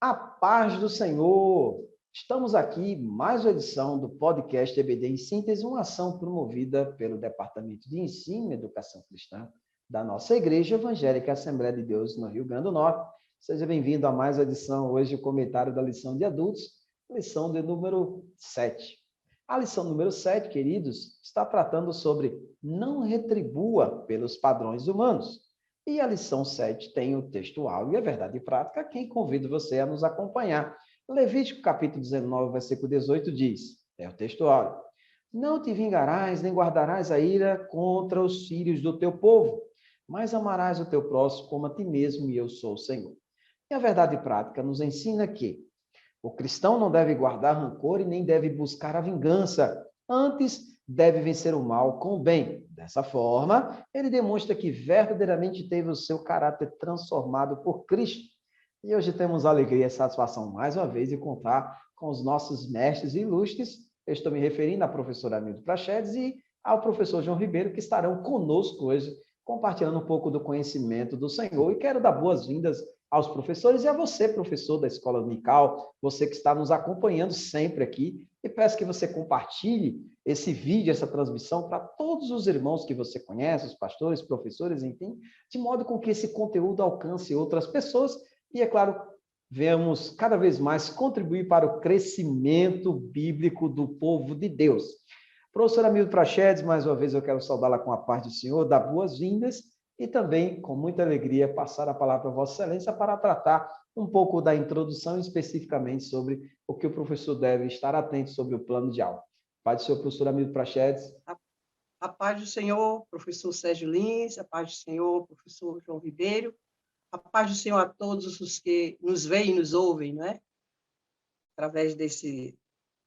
A paz do Senhor! Estamos aqui, mais uma edição do podcast EBD em Síntese, uma ação promovida pelo Departamento de Ensino e Educação Cristã da nossa Igreja Evangélica Assembleia de Deus no Rio Grande do Norte. Seja bem-vindo a mais uma edição, hoje o comentário da lição de adultos, lição de número 7. A lição número 7, queridos, está tratando sobre não retribua pelos padrões humanos. E a lição 7 tem o textual e a verdade prática, quem convido você a nos acompanhar. Levítico capítulo 19, versículo 18 diz, é o textual: não te vingarás, nem guardarás a ira contra os filhos do teu povo, mas amarás o teu próximo como a ti mesmo, e eu sou o Senhor. E a verdade prática nos ensina que o cristão não deve guardar rancor e nem deve buscar a vingança. Antes, deve vencer o mal com o bem. Dessa forma, ele demonstra que verdadeiramente teve o seu caráter transformado por Cristo. E hoje temos a alegria e satisfação, mais uma vez, de contar com os nossos mestres ilustres. Eu estou me referindo à professora Hamilton Prachedes e ao professor João Ribeiro, que estarão conosco hoje, compartilhando um pouco do conhecimento do Senhor. E quero dar boas-vindas aos professores e a você, professor da Escola Dominical, você que está nos acompanhando sempre aqui, e peço que você compartilhe esse vídeo, essa transmissão, para todos os irmãos que você conhece, os pastores, professores, enfim, de modo com que esse conteúdo alcance outras pessoas e, é claro, venhamos cada vez mais contribuir para o crescimento bíblico do povo de Deus. Professora Hamilton Prachedes, mais uma vez eu quero saudá-la com a paz do Senhor, dar boas-vindas, e também, com muita alegria, passar a palavra a Vossa Excelência para tratar um pouco da introdução, especificamente sobre o que o professor deve estar atento sobre o plano de aula. Paz do Senhor, professor Hamilton Prachedes. A paz do Senhor, professor Sérgio Lins, a paz do Senhor, professor João Ribeiro, a paz do Senhor a todos os que nos veem e nos ouvem, né? Através desse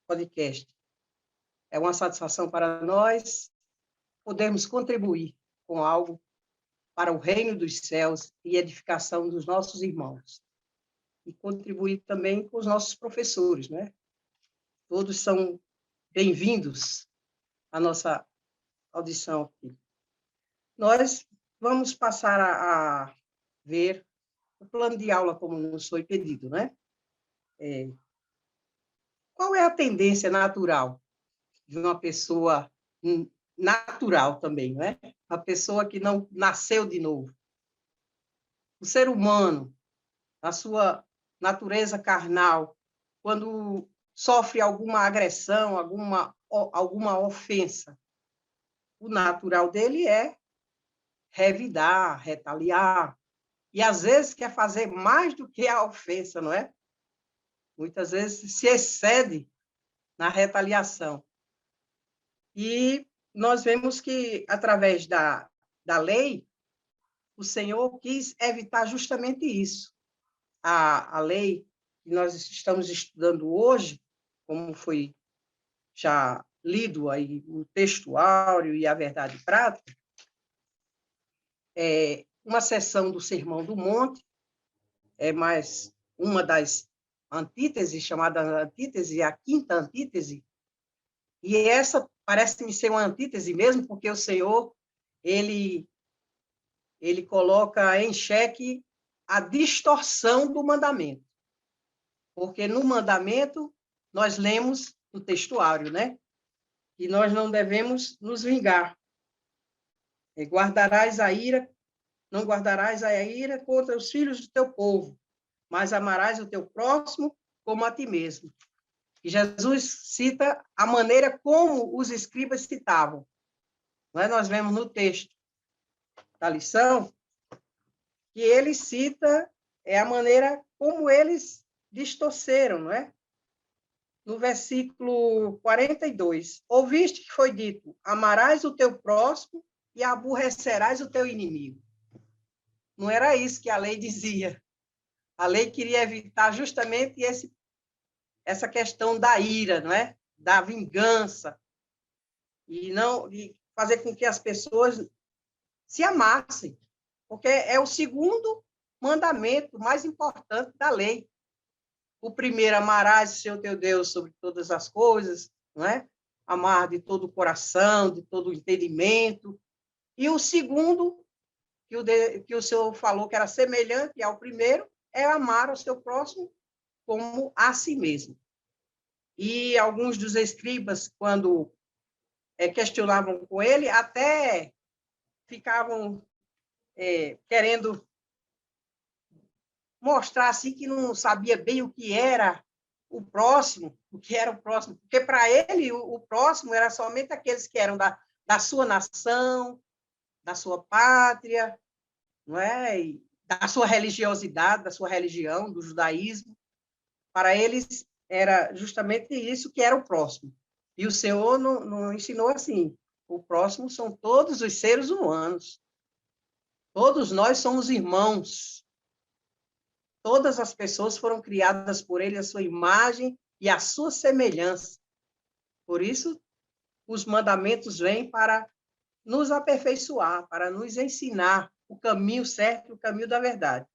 podcast. É uma satisfação para nós podermos contribuir com algo para o reino dos céus e edificação dos nossos irmãos. E contribuir também com os nossos professores, né? Todos são bem-vindos à nossa audição aqui. Nós vamos passar a ver o plano de aula como nos foi pedido, né? Qual é a tendência natural de uma pessoa natural também, não é? Uma pessoa que não nasceu de novo. O ser humano, a sua natureza carnal, quando sofre alguma agressão, alguma ofensa, o natural dele é revidar, retaliar, e às vezes quer fazer mais do que a ofensa, não é? Muitas vezes se excede na retaliação. E nós vemos que, através da lei, o Senhor quis evitar justamente isso. A lei que nós estamos estudando hoje, como foi já lido aí o textuário e a verdade prática, é uma seção do Sermão do Monte, é mais uma das antíteses, chamada antítese, a quinta antítese, e essa parece-me ser uma antítese mesmo, porque o Senhor, ele coloca em xeque a distorção do mandamento. Porque no mandamento, nós lemos no textuário, né? Que nós não devemos nos vingar. Guardarás a ira, não guardarás a ira contra os filhos do teu povo, mas amarás o teu próximo como a ti mesmo. E Jesus cita a maneira como os escribas citavam. Não é? Nós vemos no texto da lição que ele cita a maneira como eles distorceram, não é? No versículo 42, ouviste que foi dito, amarás o teu próximo e aborrecerás o teu inimigo. Não era isso que a lei dizia. A lei queria evitar justamente essa questão da ira, não é? Da vingança, e fazer com que as pessoas se amassem, porque é o segundo mandamento mais importante da lei. O primeiro, amarás o Senhor teu Deus sobre todas as coisas, não é? Amar de todo o coração, de todo o entendimento. E o segundo, que o Senhor falou que era semelhante ao primeiro, é amar o seu próximo como a si mesmo. E alguns dos escribas, quando questionavam com ele, até ficavam querendo mostrar assim que não sabia bem o que era o que era o próximo, porque para ele o próximo era somente aqueles que eram da sua nação, da sua pátria, não é? E da sua religiosidade, da sua religião, do judaísmo. Para eles era justamente isso que era o próximo. E o Senhor não ensinou assim. O próximo são todos os seres humanos. Todos nós somos irmãos. Todas as pessoas foram criadas por ele, a sua imagem e a sua semelhança. Por isso, os mandamentos vêm para nos aperfeiçoar, para nos ensinar o caminho certo, o caminho da verdade.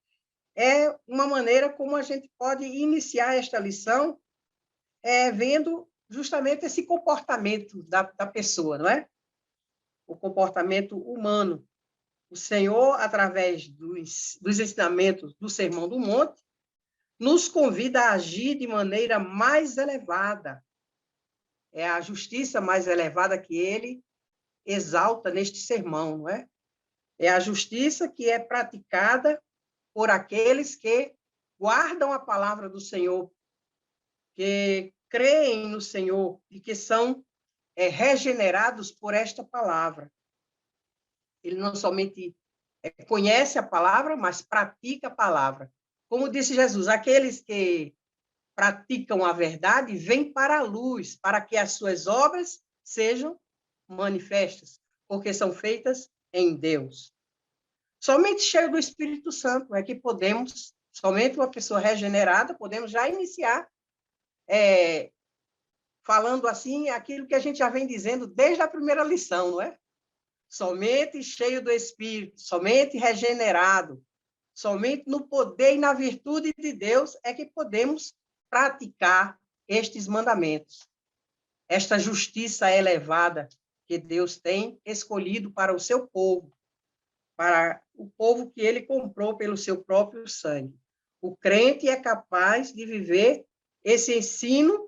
É uma maneira como a gente pode iniciar esta lição vendo justamente esse comportamento da pessoa, não é? O comportamento humano. O Senhor, através dos ensinamentos do Sermão do Monte, nos convida a agir de maneira mais elevada. É a justiça mais elevada que ele exalta neste sermão, não é? É a justiça que é praticada por aqueles que guardam a palavra do Senhor, que creem no Senhor e que são regenerados por esta palavra. Ele não somente conhece a palavra, mas pratica a palavra. Como disse Jesus, aqueles que praticam a verdade vêm para a luz, para que as suas obras sejam manifestas, porque são feitas em Deus. Somente cheio do Espírito Santo é que podemos, somente uma pessoa regenerada, podemos já iniciar falando assim aquilo que a gente já vem dizendo desde a primeira lição, não é? Somente cheio do Espírito, somente regenerado, somente no poder e na virtude de Deus é que podemos praticar estes mandamentos. Esta justiça elevada que Deus tem escolhido para o seu povo, para o povo que ele comprou pelo seu próprio sangue. O crente é capaz de viver esse ensino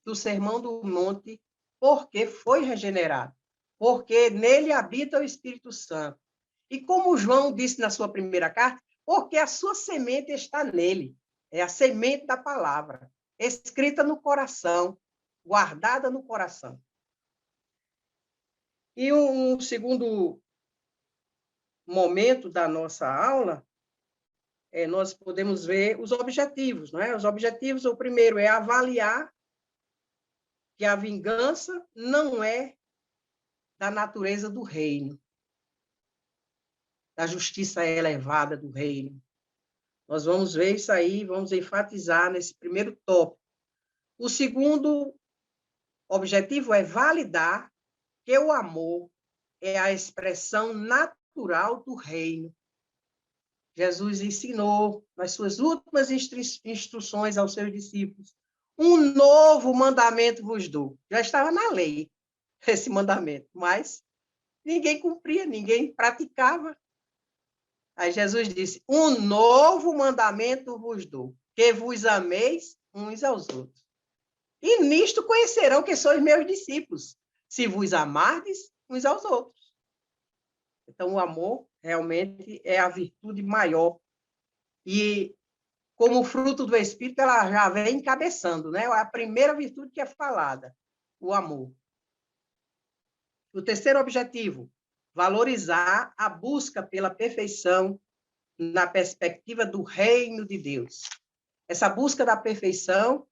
do Sermão do Monte porque foi regenerado, porque nele habita o Espírito Santo. E como João disse na sua primeira carta, porque a sua semente está nele, é a semente da palavra, escrita no coração, guardada no coração. E um segundo momento da nossa aula, nós podemos ver os objetivos, não é? Os objetivos, o primeiro é avaliar que a vingança não é da natureza do reino, da justiça elevada do reino. Nós vamos ver isso aí, vamos enfatizar nesse primeiro tópico. O segundo objetivo é validar que o amor é a expressão natural do reino. Jesus ensinou nas suas últimas instruções aos seus discípulos: um novo mandamento vos dou. Já estava na lei esse mandamento, mas ninguém cumpria, ninguém praticava. Aí Jesus disse: um novo mandamento vos dou, que vos ameis uns aos outros. E nisto conhecerão que sois meus discípulos, se vos amardes uns aos outros. Então, o amor realmente é a virtude maior. E, como fruto do Espírito, ela já vem encabeçando, né? A primeira virtude que é falada, o amor. O terceiro objetivo, valorizar a busca pela perfeição na perspectiva do reino de Deus. Essa busca da perfeição,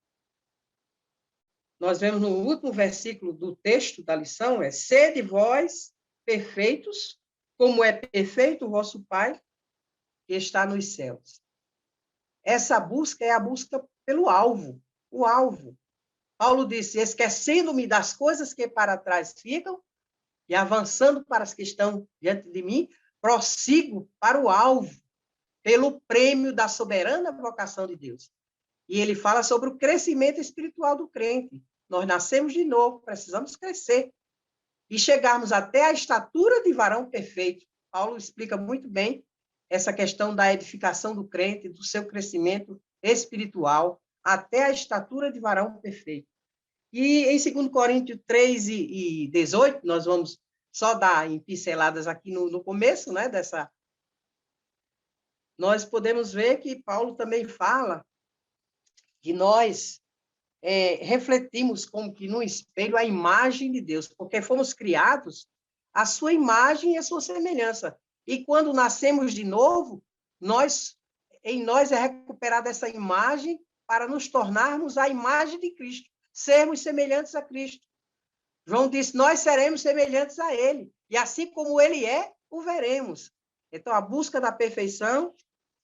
nós vemos no último versículo do texto da lição, sede vós perfeitos, como é perfeito o vosso Pai, que está nos céus. Essa busca é a busca pelo alvo, o alvo. Paulo disse, esquecendo-me das coisas que para trás ficam e avançando para as que estão diante de mim, prossigo para o alvo, pelo prêmio da soberana vocação de Deus. E ele fala sobre o crescimento espiritual do crente. Nós nascemos de novo, precisamos crescer e chegarmos até a estatura de varão perfeito. Paulo explica muito bem essa questão da edificação do crente, do seu crescimento espiritual, até a estatura de varão perfeito. E em 2 Coríntios 3 e 18, nós vamos só dar em pinceladas aqui no começo, né, nós podemos ver que Paulo também fala que nós refletimos como que no espelho a imagem de Deus, porque fomos criados à sua imagem e à sua semelhança. E quando nascemos de novo, em nós é recuperada essa imagem para nos tornarmos a imagem de Cristo, sermos semelhantes a Cristo. João disse, nós seremos semelhantes a ele, e assim como ele é, o veremos. Então, a busca da perfeição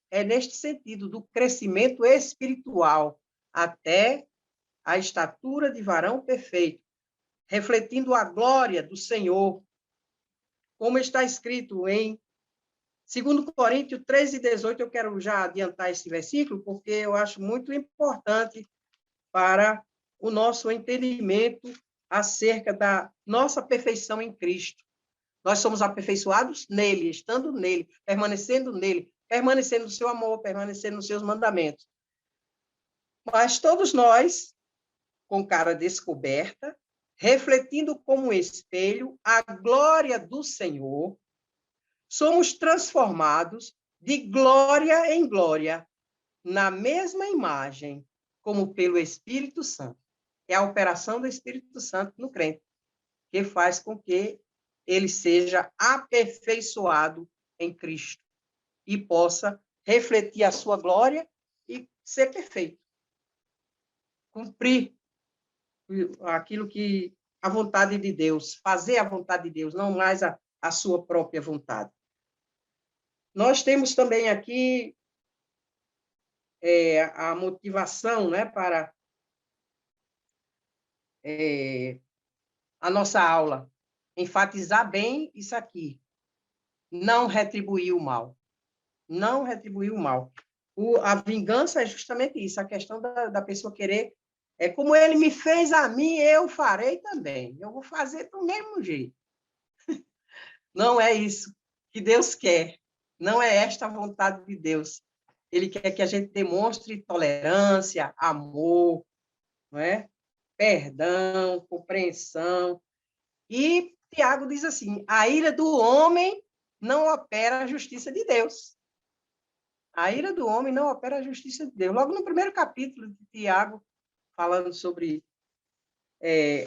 é neste sentido, do crescimento espiritual, até a estatura de varão perfeito, refletindo a glória do Senhor, como está escrito em 2 Coríntios 3 e 18, eu quero já adiantar esse versículo, porque eu acho muito importante para o nosso entendimento acerca da nossa perfeição em Cristo. Nós somos aperfeiçoados nele, estando nele, permanecendo no seu amor, permanecendo nos seus mandamentos. Mas todos nós, com cara descoberta, refletindo como espelho a glória do Senhor, somos transformados de glória em glória, na mesma imagem, como pelo Espírito Santo. É a operação do Espírito Santo no crente, que faz com que ele seja aperfeiçoado em Cristo e possa refletir a sua glória e ser perfeito. Cumprir aquilo que a vontade de Deus, fazer a vontade de Deus, não mais a sua própria vontade. Nós temos também aqui a motivação, né, para a nossa aula, enfatizar bem isso aqui, não retribuir o mal. Não retribuir o mal. A vingança é justamente isso, a questão da pessoa querer, como ele me fez a mim, eu farei também. Eu vou fazer do mesmo jeito. Não é isso que Deus quer. Não é esta a vontade de Deus. Ele quer que a gente demonstre tolerância, amor, não é? Perdão, compreensão. E Tiago diz assim, a ira do homem não opera a justiça de Deus. A ira do homem não opera a justiça de Deus. Logo no primeiro capítulo de Tiago, falando sobre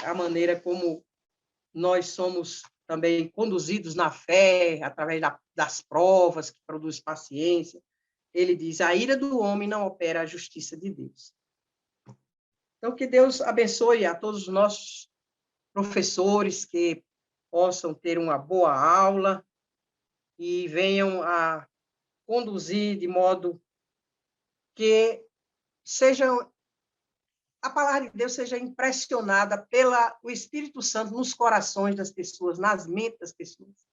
a maneira como nós somos também conduzidos na fé, através das provas que produz paciência, ele diz, a ira do homem não opera a justiça de Deus. Então, que Deus abençoe a todos os nossos professores, que possam ter uma boa aula e venham a conduzir de modo que a palavra de Deus seja impressionada pelo Espírito Santo nos corações das pessoas, nas mentes das pessoas,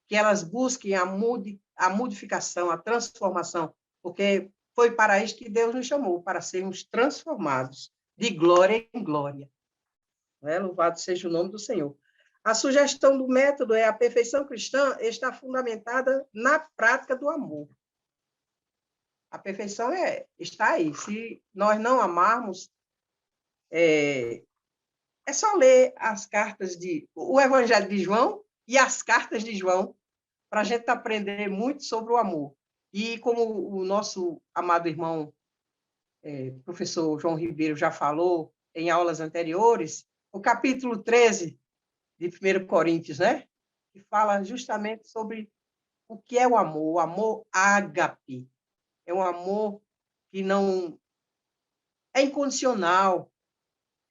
que elas busquem a modificação, a transformação, porque foi para isso que Deus nos chamou, para sermos transformados de glória em glória. Louvado seja o nome do Senhor. A sugestão do método é a perfeição cristã está fundamentada na prática do amor. A perfeição está aí. Se nós não amarmos, é só ler as cartas o Evangelho de João e as cartas de João para a gente aprender muito sobre o amor. E como o nosso amado irmão, professor João Ribeiro, já falou em aulas anteriores, o capítulo 13 de 1 Coríntios, né? Que fala justamente sobre o que é o amor ágape. É um amor que não é incondicional,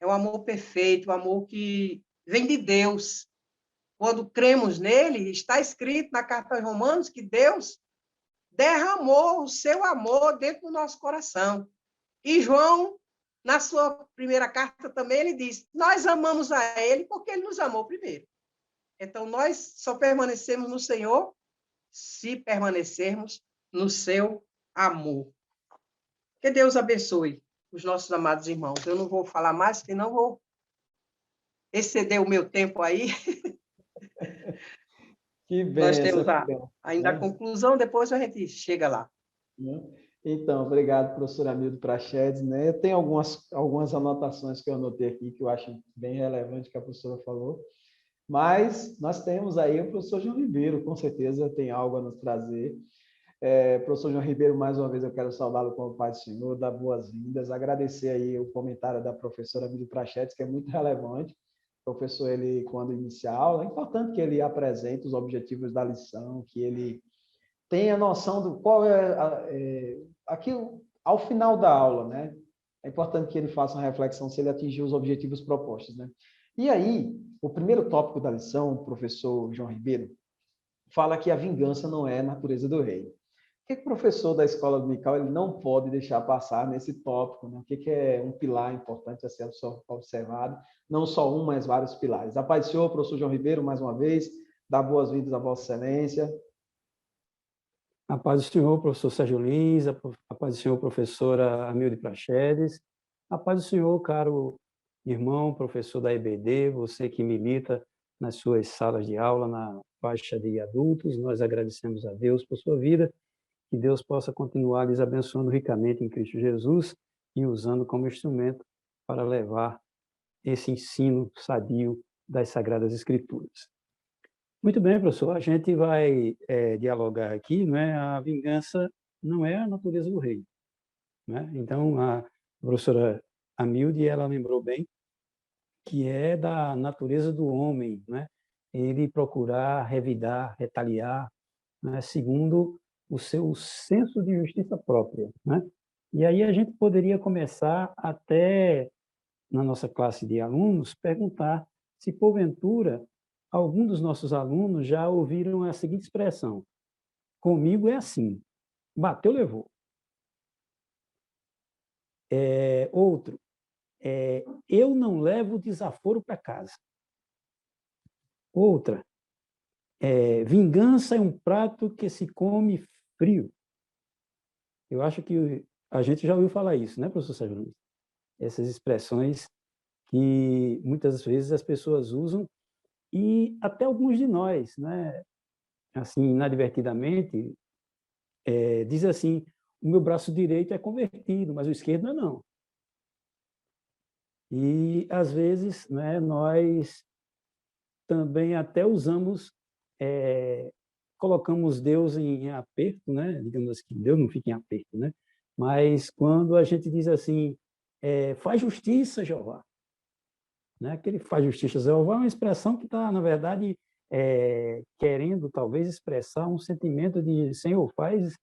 é um amor perfeito, um amor que vem de Deus. Quando cremos nele, está escrito na carta aos Romanos que Deus derramou o seu amor dentro do nosso coração. E João, na sua primeira carta também, ele diz, nós amamos a ele porque ele nos amou primeiro. Então, nós só permanecemos no Senhor se permanecermos no seu amor. Que Deus abençoe os nossos amados irmãos. Eu não vou falar mais, senão vou exceder o meu tempo aí. Que Nós benção, temos que benção, ainda a conclusão, depois a gente chega lá. Então, obrigado, professor Hamilton Prachedes, né? Eu tenho algumas anotações que eu anotei aqui que eu acho bem relevante que a professora falou, mas nós temos aí o professor João Ribeiro, com certeza tem algo a nos trazer. Professor João Ribeiro, mais uma vez eu quero saudá-lo como Pai do Senhor, dar boas-vindas, agradecer aí o comentário da professora Hamilton Prachedes, que é muito relevante. O professor, ele, quando inicia a aula, é importante que ele apresente os objetivos da lição, que ele tenha noção do qual aquilo ao final da aula, né? É importante que ele faça uma reflexão se ele atingiu os objetivos propostos, né? E aí, o primeiro tópico da lição, o professor João Ribeiro, fala que a vingança não é a natureza do rei. O que o professor da escola dominical ele não pode deixar passar nesse tópico? Né? O que é um pilar importante a ser observado? Não só um, mas vários pilares. A paz do Senhor, professor João Ribeiro, mais uma vez, dá boas-vindas a Vossa Excelência. A paz do Senhor, professor Sérgio Lins, a paz do Senhor, professora Amilde Prachedes, a paz do Senhor, caro irmão, professor da EBD, você que milita nas suas salas de aula, na faixa de adultos, nós agradecemos a Deus por sua vida, que Deus possa continuar lhes abençoando ricamente em Cristo Jesus e usando como instrumento para levar esse ensino sadio das Sagradas Escrituras. Muito bem, professor. A gente vai dialogar aqui, né? A vingança não é a natureza do rei, né? Então, a professora Amilde, ela lembrou bem que é da natureza do homem, né? Ele procurar revidar, retaliar, né? Segundo o seu senso de justiça própria, né? E aí a gente poderia começar até na nossa classe de alunos, perguntar se, porventura, algum dos nossos alunos já ouviram a seguinte expressão: comigo é assim, bateu, levou. Outro, eu não levo desaforo para casa. Outra, vingança é um prato que se come frio. Eu acho que a gente já ouviu falar isso, né, professor Sérgio Nunes? Essas expressões que muitas vezes as pessoas usam e até alguns de nós, né, assim, inadvertidamente, diz assim: o meu braço direito é convertido, mas o esquerdo não é não. E, às vezes, né, nós também até usamos, colocamos Deus em aperto, né? Digamos assim, Deus não fica em aperto, né? Mas quando a gente diz assim, faz justiça, Jeová, né? Aquele faz justiça, Jeová é uma expressão que está, na verdade, querendo talvez expressar um sentimento de Senhor, faz,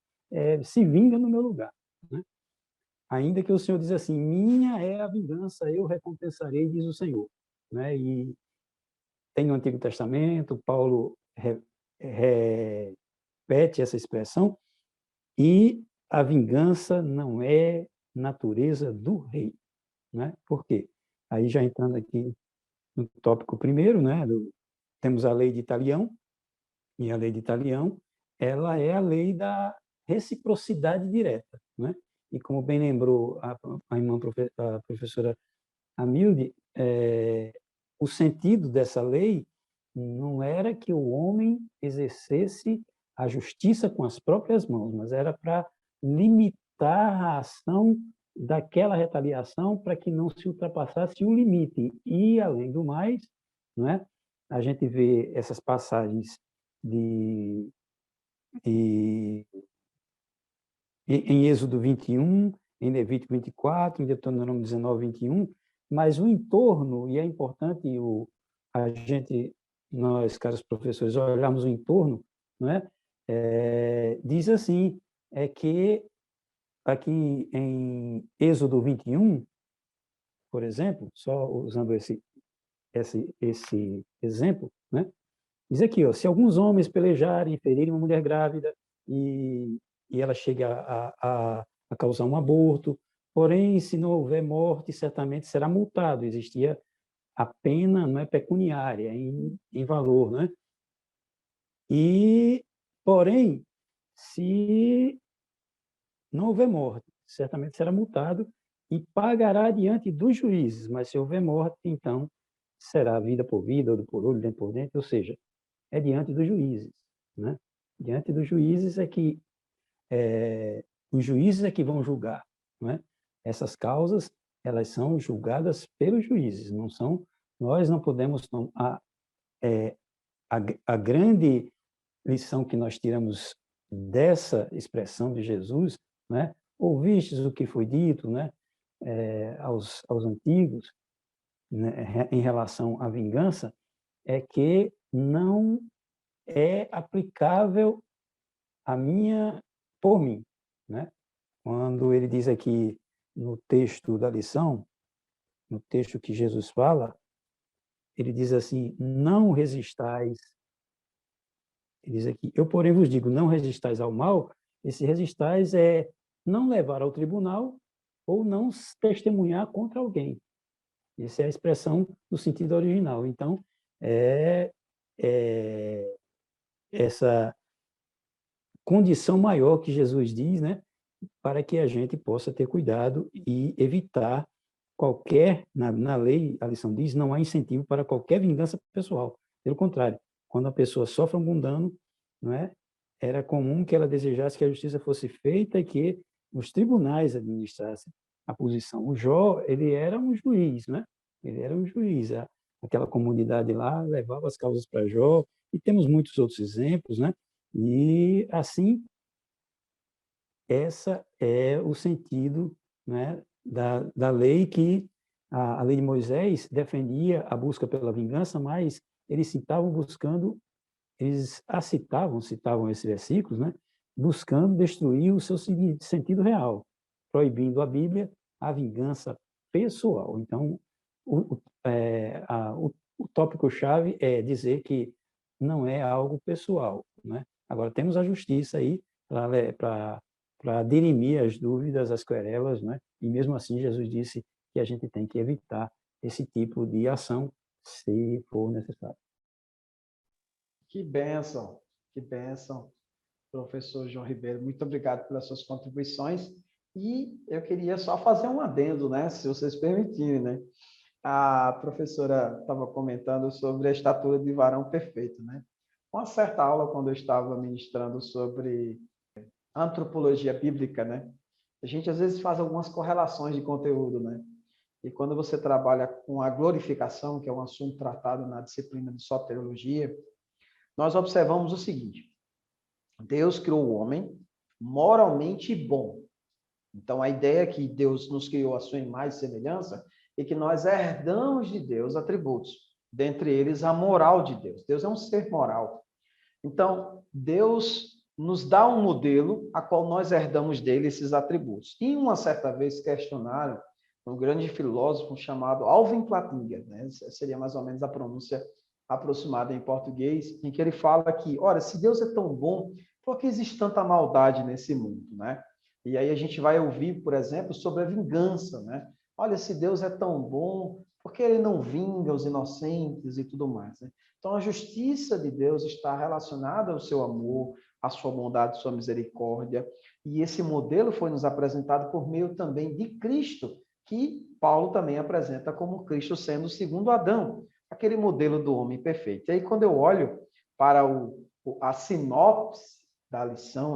se vinga no meu lugar, né? Ainda que o Senhor diz assim, minha é a vingança, eu recompensarei, diz o Senhor, né? E tem no Antigo Testamento, Paulo repete essa expressão, e a vingança não é natureza do rei, né? Por quê? Aí já entrando aqui no tópico primeiro, né? Temos a lei de Italião, e a lei de Italião, ela é a lei da reciprocidade direta, né? E como bem lembrou a irmã a professora Amilde, o sentido dessa lei não era que o homem exercesse a justiça com as próprias mãos, mas era para limitar a ação daquela retaliação para que não se ultrapassasse o limite. E, além do mais, não é? A gente vê essas passagens de, de, em Êxodo 21, em Levítico 24, em Deuteronômio 19, 21, mas o entorno, e é importante a gente, nós, caros professores, olharmos o entorno, não é? Diz assim, que aqui em Êxodo 21, por exemplo, só usando esse exemplo, né? Diz aqui, ó, se alguns homens pelejarem e ferirem uma mulher grávida e, ela chega a causar um aborto, porém, se não houver morte, certamente será multado. Existia a pena, não é pecuniária, em valor, né? E, porém, se não houver morte, certamente será multado e pagará diante dos juízes, mas se houver morte, então será vida por vida, olho por olho, dente por dente, ou seja, é diante dos juízes, né? Diante dos juízes é que Os juízes é que vão julgar, não é? Essas causas, elas são julgadas pelos juízes, não são, nós não podemos, a grande lição que nós tiramos dessa expressão de Jesus, né? Ouvistes o que foi dito, né? Aos antigos, né? Em relação à vingança, é que não é aplicável por mim, né? Quando ele diz aqui no texto da lição, no texto que Jesus fala, ele diz assim: não resistais. Ele diz aqui: eu, porém, vos digo, não resistais ao mal. Esse resistais é não levar ao tribunal ou não testemunhar contra alguém. Essa é a expressão do sentido original. Então, é essa condição maior que Jesus diz, né, para que a gente possa ter cuidado e evitar na lei, a lição diz, não há incentivo para qualquer vingança pessoal. Pelo contrário, quando a pessoa sofre algum dano, não é, era comum que ela desejasse que a justiça fosse feita e que os tribunais administrassem a posição. O Jó, ele era um juiz, né? Ele era um juiz. Aquela comunidade lá levava as causas para Jó, e temos muitos outros exemplos, né? E, assim, essa é o sentido, né, da lei que a lei de Moisés defendia a busca pela vingança, mas eles citavam esses versículos, né, buscando destruir o seu sentido real, proibindo a Bíblia a vingança pessoal. Então, o tópico-chave é dizer que não é algo pessoal, né? Agora, temos a justiça aí para dirimir as dúvidas, as querelas, né? E mesmo assim, Jesus disse que a gente tem que evitar esse tipo de ação, se for necessário. Que bênção, professor João Ribeiro. Muito obrigado pelas suas contribuições. E eu queria só fazer um adendo, né? Se vocês permitirem, né? A professora estava comentando sobre a estatura de varão perfeito, né? Uma certa aula, quando eu estava ministrando sobre antropologia bíblica, né? A gente às vezes faz algumas correlações de conteúdo, né? E quando você trabalha com a glorificação, que é um assunto tratado na disciplina de soteriologia, nós observamos o seguinte: Deus criou o homem moralmente bom. Então, a ideia é que Deus nos criou a sua imagem e semelhança e que nós herdamos de Deus atributos, dentre eles a moral de Deus. Deus é um ser moral. Então, Deus nos dá um modelo a qual nós herdamos dele esses atributos. E uma certa vez questionaram um grande filósofo chamado Alvin Plantinga, né? Seria mais ou menos a pronúncia aproximada em português, em que ele fala que, olha, se Deus é tão bom, por que existe tanta maldade nesse mundo, né? E aí a gente vai ouvir, por exemplo, sobre a vingança, né? Olha, se Deus é tão bom, por que ele não vinga os inocentes e tudo mais, né? Então, a justiça de Deus está relacionada ao seu amor, à sua bondade, à sua misericórdia. E esse modelo foi nos apresentado por meio também de Cristo, que Paulo também apresenta como Cristo sendo o segundo Adão, aquele modelo do homem perfeito. E aí, quando eu olho para a sinopse da lição,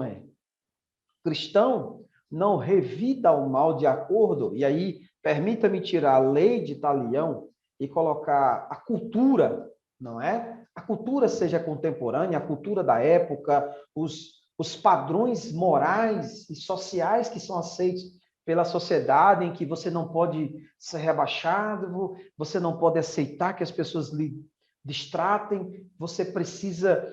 cristão não revida o mal de acordo, e aí permita-me tirar a lei de Talião e colocar a cultura, não é? A cultura seja contemporânea, a cultura da época, os padrões morais e sociais que são aceitos pela sociedade, em que você não pode ser rebaixado, você não pode aceitar que as pessoas lhe distratem, você precisa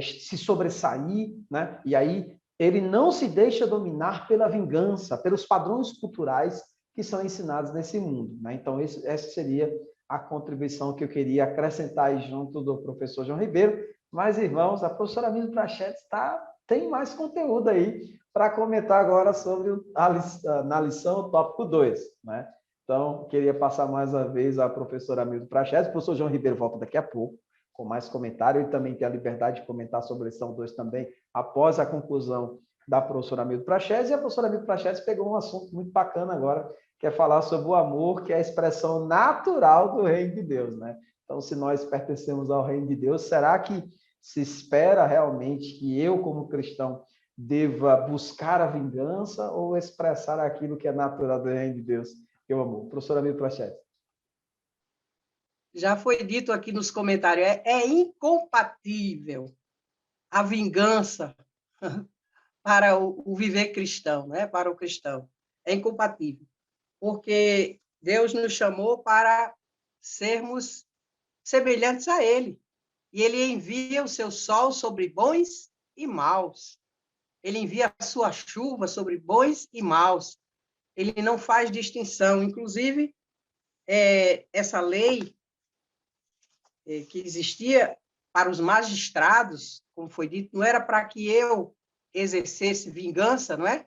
se sobressair, né? E aí ele não se deixa dominar pela vingança, pelos padrões culturais que são ensinados nesse mundo, né? Então, essa seria a contribuição que eu queria acrescentar aí junto do professor João Ribeiro. Mas, irmãos, a professora Milda Prachedes tem mais conteúdo aí para comentar agora sobre na lição tópico 2, né? Então, queria passar mais uma vez a professora Milda Prachedes. O professor João Ribeiro volta daqui a pouco com mais comentário. Ele também tem a liberdade de comentar sobre a lição 2 também, após a conclusão da professora Milda Prachedes. E a professora Milda Prachedes pegou um assunto muito bacana agora, que é falar sobre o amor, que é a expressão natural do reino de Deus, né? Então, se nós pertencemos ao reino de Deus, será que se espera realmente que eu, como cristão, deva buscar a vingança ou expressar aquilo que é natural do reino de Deus, que é o amor? Professor Amir Prachete. Já foi dito aqui nos comentários, é incompatível a vingança para o viver cristão, né? Para o cristão. É incompatível, porque Deus nos chamou para sermos semelhantes a Ele. E Ele envia o seu sol sobre bons e maus. Ele envia a sua chuva sobre bons e maus. Ele não faz distinção. Inclusive, essa lei que existia para os magistrados, como foi dito, não era para que eu exercesse vingança, não é?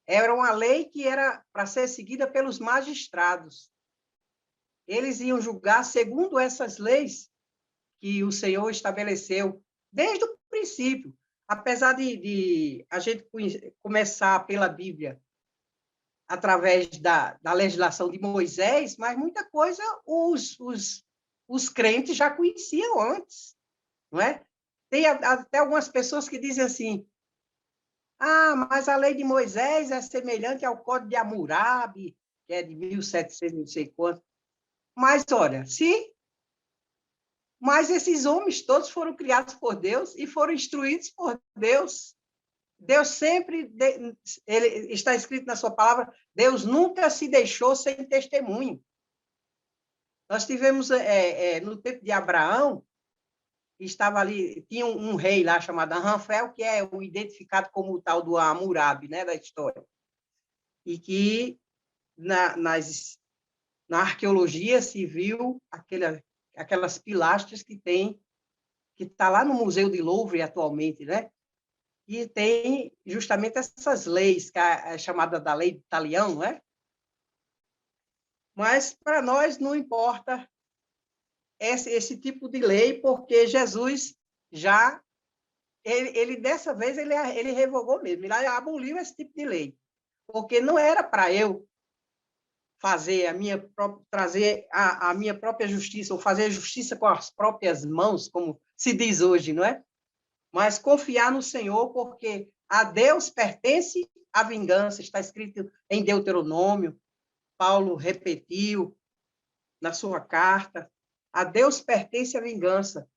Era uma lei que era para ser seguida pelos magistrados. Eles iam julgar segundo essas leis que o Senhor estabeleceu desde o princípio. Apesar de a gente começar pela Bíblia através da legislação de Moisés, mas muita coisa os crentes já conheciam antes, não é? Tem até algumas pessoas que dizem assim, mas a lei de Moisés é semelhante ao Código de Hammurabi, que é de 1700, não sei quanto. Mas, olha, mas esses homens todos foram criados por Deus e foram instruídos por Deus. Deus sempre, ele está escrito na sua palavra, Deus nunca se deixou sem testemunho. Nós tivemos, no tempo de Abraão, estava ali, tinha um rei lá chamado Ranfel, que é o identificado como o tal do Hammurabi, né, da história. E que na arqueologia se viu aquelas pilastras que está lá no Museu de Louvre atualmente, né? E tem justamente essas leis, que é chamada da lei de Talião, não é? Mas para nós não importa esse tipo de lei, porque Jesus já, ele dessa vez, ele revogou mesmo, ele aboliu esse tipo de lei, porque não era para eu fazer trazer a minha própria justiça, ou fazer justiça com as próprias mãos, como se diz hoje, não é? Mas confiar no Senhor, porque a Deus pertence a vingança, está escrito em Deuteronômio, Paulo repetiu na sua carta, a Deus pertence a vingança.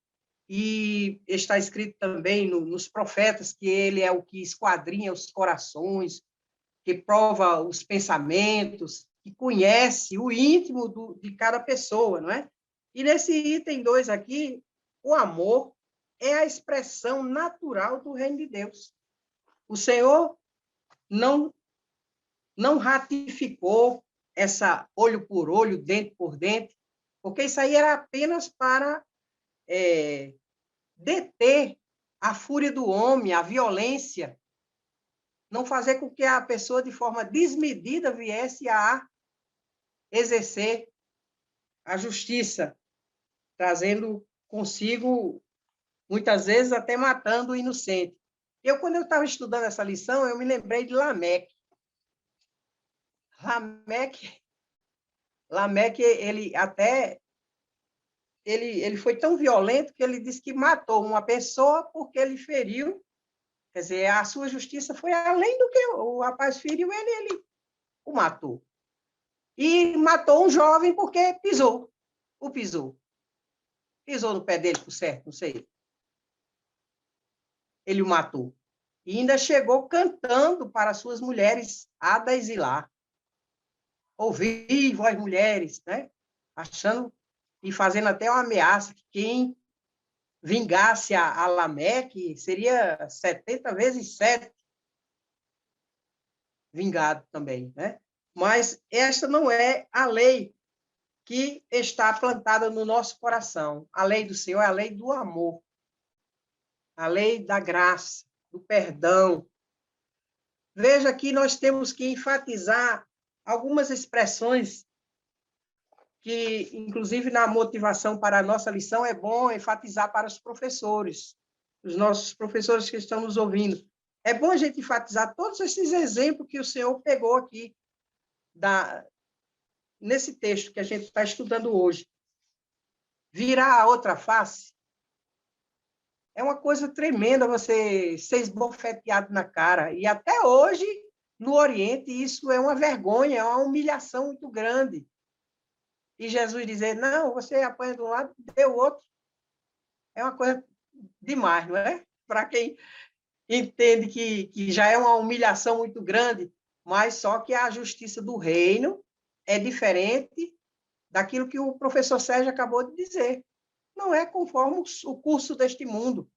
E está escrito também nos profetas que ele é o que esquadrinha os corações, que prova os pensamentos, que conhece o íntimo de cada pessoa, não é? E nesse item 2 aqui, o amor é a expressão natural do reino de Deus. O Senhor não ratificou essa olho por olho, dente por dente, porque isso aí era apenas para deter a fúria do homem, a violência, não fazer com que a pessoa, de forma desmedida, viesse a exercer a justiça, trazendo consigo, muitas vezes, até matando o inocente. Quando eu estava estudando essa lição, eu me lembrei de Lameque. Lameque, ele foi tão violento que ele disse que matou uma pessoa porque ele feriu. Quer dizer, a sua justiça foi além do que o rapaz feriu ele o matou. E matou um jovem porque pisou no pé dele, por certo, não sei. Ele o matou. E ainda chegou cantando para suas mulheres, Ada e Zilá. Ouvi, vós mulheres, né? Achando e fazendo até uma ameaça que quem vingasse a Lameque seria 70 vezes 7 vingado também, né? Mas esta não é a lei que está plantada no nosso coração. A lei do Senhor é a lei do amor, a lei da graça, do perdão. Veja que nós temos que enfatizar algumas expressões que, inclusive, na motivação para a nossa lição, é bom enfatizar para os professores, os nossos professores que estão nos ouvindo. É bom a gente enfatizar todos esses exemplos que o Senhor pegou aqui nesse texto que a gente está estudando hoje. Virar a outra face É uma coisa tremenda você ser esbofeteado na cara. E até hoje, no Oriente, isso é uma vergonha, é uma humilhação muito grande. E Jesus dizer, não, você apanha de um lado, dê o outro. É uma coisa demais, não é? Para quem entende que já é uma humilhação muito grande, mas só que a justiça do reino é diferente daquilo que o professor Sérgio acabou de dizer. Não é conforme o curso deste mundo,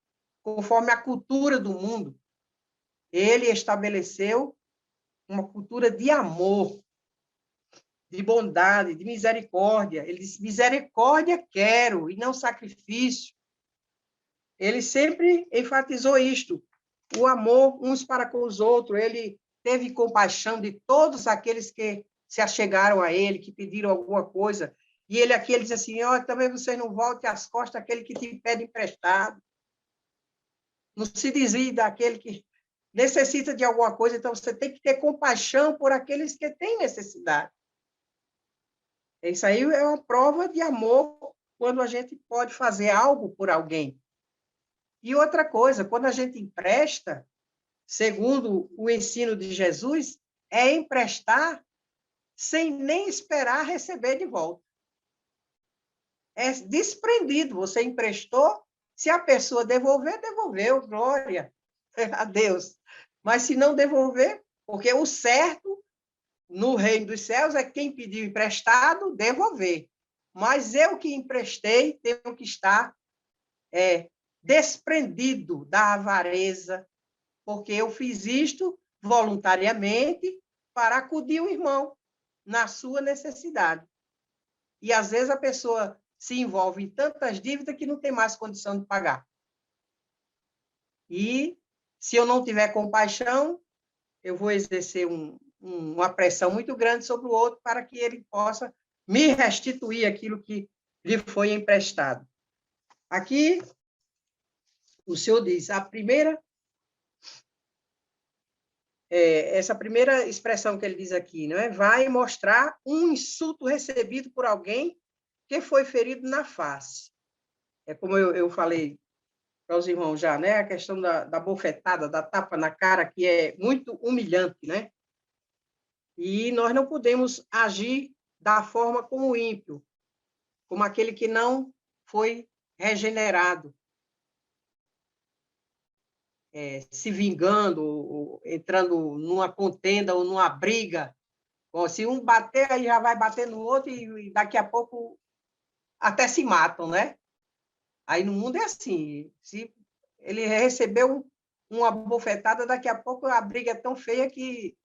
conforme a cultura do mundo. Ele estabeleceu uma cultura de amor, de bondade, de misericórdia. Ele disse, misericórdia quero, e não sacrifício. Ele sempre enfatizou isto, o amor uns para com os outros. Ele teve compaixão de todos aqueles que se achegaram a ele, que pediram alguma coisa. E ele aqui, ele diz assim, oh, também vocês não voltem as costas àquele que te pede emprestado. Não se desvie daquele que necessita de alguma coisa, então você tem que ter compaixão por aqueles que têm necessidade. Isso aí é uma prova de amor quando a gente pode fazer algo por alguém. E outra coisa, quando a gente empresta, segundo o ensino de Jesus, é emprestar sem nem esperar receber de volta. É desprendido, você emprestou, se a pessoa devolver, devolveu, glória a Deus. Mas se não devolver, porque o certo no reino dos céus é quem pediu emprestado, devolver. Mas eu que emprestei, tenho que estar desprendido da avareza, porque eu fiz isto voluntariamente para acudir o irmão na sua necessidade. E, às vezes, a pessoa se envolve em tantas dívidas que não tem mais condição de pagar. E, se eu não tiver compaixão, eu vou exercer uma pressão muito grande sobre o outro para que ele possa me restituir aquilo que lhe foi emprestado. Aqui, o senhor diz, essa primeira expressão que ele diz aqui, não é? Vai mostrar um insulto recebido por alguém que foi ferido na face. É como eu falei para os irmãos já, né? A questão da bofetada, da tapa na cara, que é muito humilhante, né? E nós não podemos agir da forma como o ímpio, como aquele que não foi regenerado, se vingando, ou entrando numa contenda ou numa briga. Bom, se um bater, aí já vai bater no outro e daqui a pouco até se matam, né? Aí no mundo é assim, se ele recebeu uma bofetada, daqui a pouco a briga é tão feia que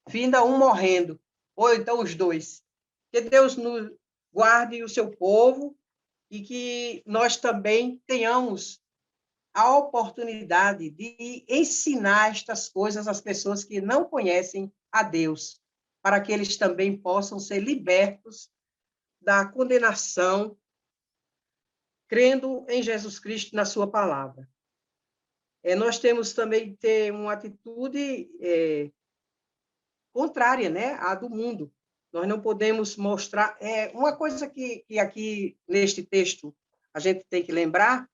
finda um morrendo, ou então os dois. Que Deus nos guarde o seu povo e que nós também tenhamos a oportunidade de ensinar estas coisas às pessoas que não conhecem a Deus, para que eles também possam ser libertos da condenação, crendo em Jesus Cristo, na sua palavra. Nós temos também que ter uma atitude contrária, né, à do mundo. Nós não podemos mostrar... uma coisa que aqui, neste texto, a gente tem que lembrar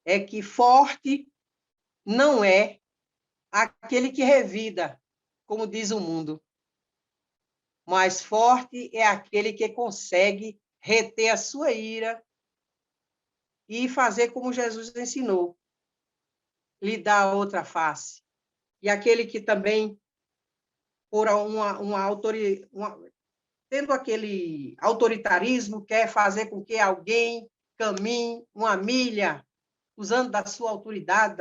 é que forte não é aquele que revida, como diz o mundo, mas forte é aquele que consegue reter a sua ira e fazer como Jesus ensinou, lhe dar a outra face. E aquele que também, por tendo aquele autoritarismo, quer fazer com que alguém caminhe uma milha, usando da sua autoridade,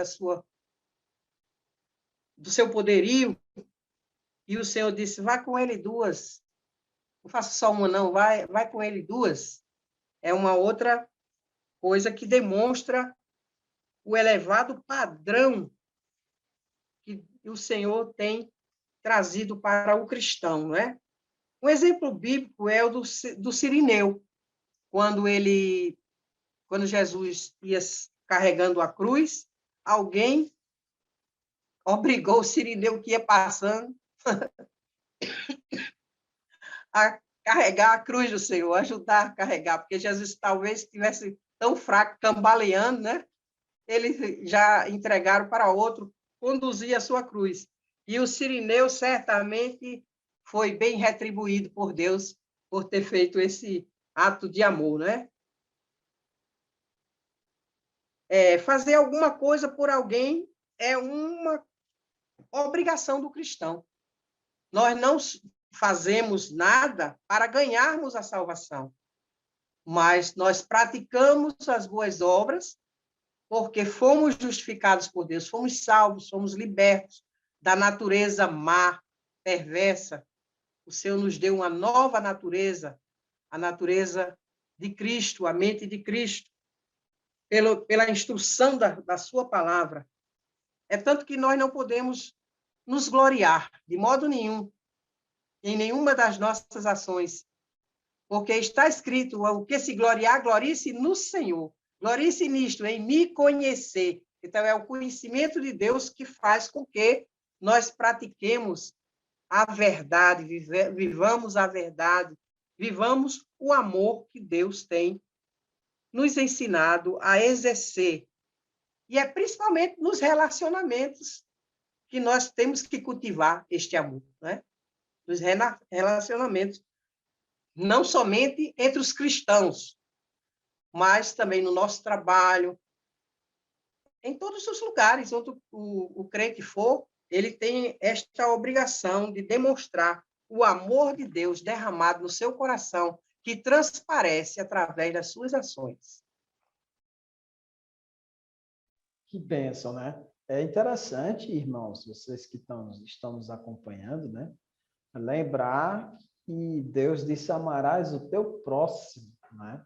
do seu poderio, e o Senhor disse, vai com ele duas, não faça só uma não, vai com ele duas. É uma outra coisa que demonstra o elevado padrão que o Senhor tem trazido para o cristão, não é? Um exemplo bíblico é o do Cirineu, quando Jesus ia carregando a cruz, alguém obrigou o Cirineu que ia passando a carregar a cruz do Senhor, ajudar a carregar, porque Jesus talvez estivesse tão fraco, cambaleando, né? eles já entregaram para outro conduzir a sua cruz. E o Cirineu certamente foi bem retribuído por Deus por ter feito esse ato de amor, né? Fazer alguma coisa por alguém é uma obrigação do cristão. Nós não fazemos nada para ganharmos a salvação, mas nós praticamos as boas obras porque fomos justificados por Deus, fomos salvos, fomos libertos da natureza má, perversa. O Senhor nos deu uma nova natureza, a natureza de Cristo, a mente de Cristo, pela instrução da sua palavra. É tanto que nós não podemos nos gloriar, de modo nenhum, em nenhuma das nossas ações, porque está escrito, o que se gloriar, glorie-se no Senhor. Glorie-se nisto, em me conhecer. Então, é o conhecimento de Deus que faz com que nós pratiquemos a verdade, vivamos a verdade, vivamos o amor que Deus tem nos ensinado a exercer. E é principalmente nos relacionamentos que nós temos que cultivar este amor, né? Nos relacionamentos, não somente entre os cristãos, mas também no nosso trabalho, em todos os lugares onde o crente for, ele tem esta obrigação de demonstrar o amor de Deus derramado no seu coração, que transparece através das suas ações. Que bênção, né? É interessante, irmãos, vocês que estão nos acompanhando, né? Lembrar que Deus disse: amarás o teu próximo, né?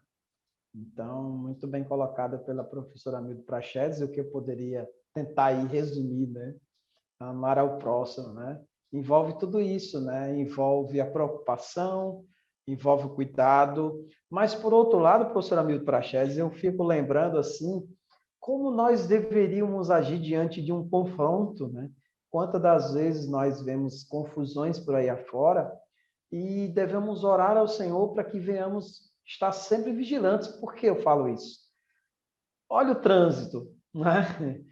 Então, muito bem colocada pela professora Milde Prachedes, o que eu poderia tentar aí resumir, né? Amar ao próximo, né? Envolve tudo isso, né? Envolve a preocupação, envolve o cuidado, mas, por outro lado, professora Milde Prachedes, eu fico lembrando, assim, como nós deveríamos agir diante de um confronto, né? Quantas das vezes nós vemos confusões por aí afora e devemos orar ao Senhor para que venhamos estar sempre vigilantes. Por que eu falo isso? Olha o trânsito, né?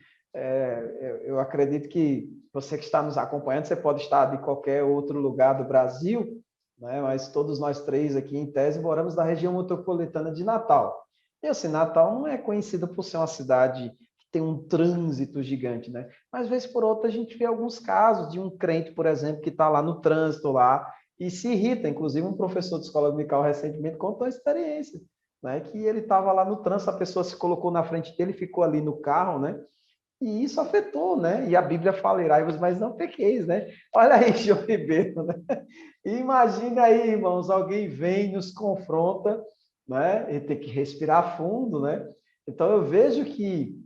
Eu acredito que você que está nos acompanhando, você pode estar de qualquer outro lugar do Brasil, né? Mas todos nós três aqui, em tese, moramos na região metropolitana de Natal. E assim, Natal não é conhecida por ser uma cidade que tem um trânsito gigante, né? Mas, vez por outra, a gente vê alguns casos de um crente, por exemplo, que está lá no trânsito lá e se irrita. Inclusive, um professor de escola dominical recentemente contou a experiência, né? Que ele estava lá no trânsito, a pessoa se colocou na frente dele, ficou ali no carro, né? E isso afetou, né? E a Bíblia fala: irai-vos, mas não pequeis, né? Olha aí, João Ribeiro, né? Imagina aí, irmãos, alguém vem, nos confronta, né? E tem que respirar fundo, né? Então, eu vejo que,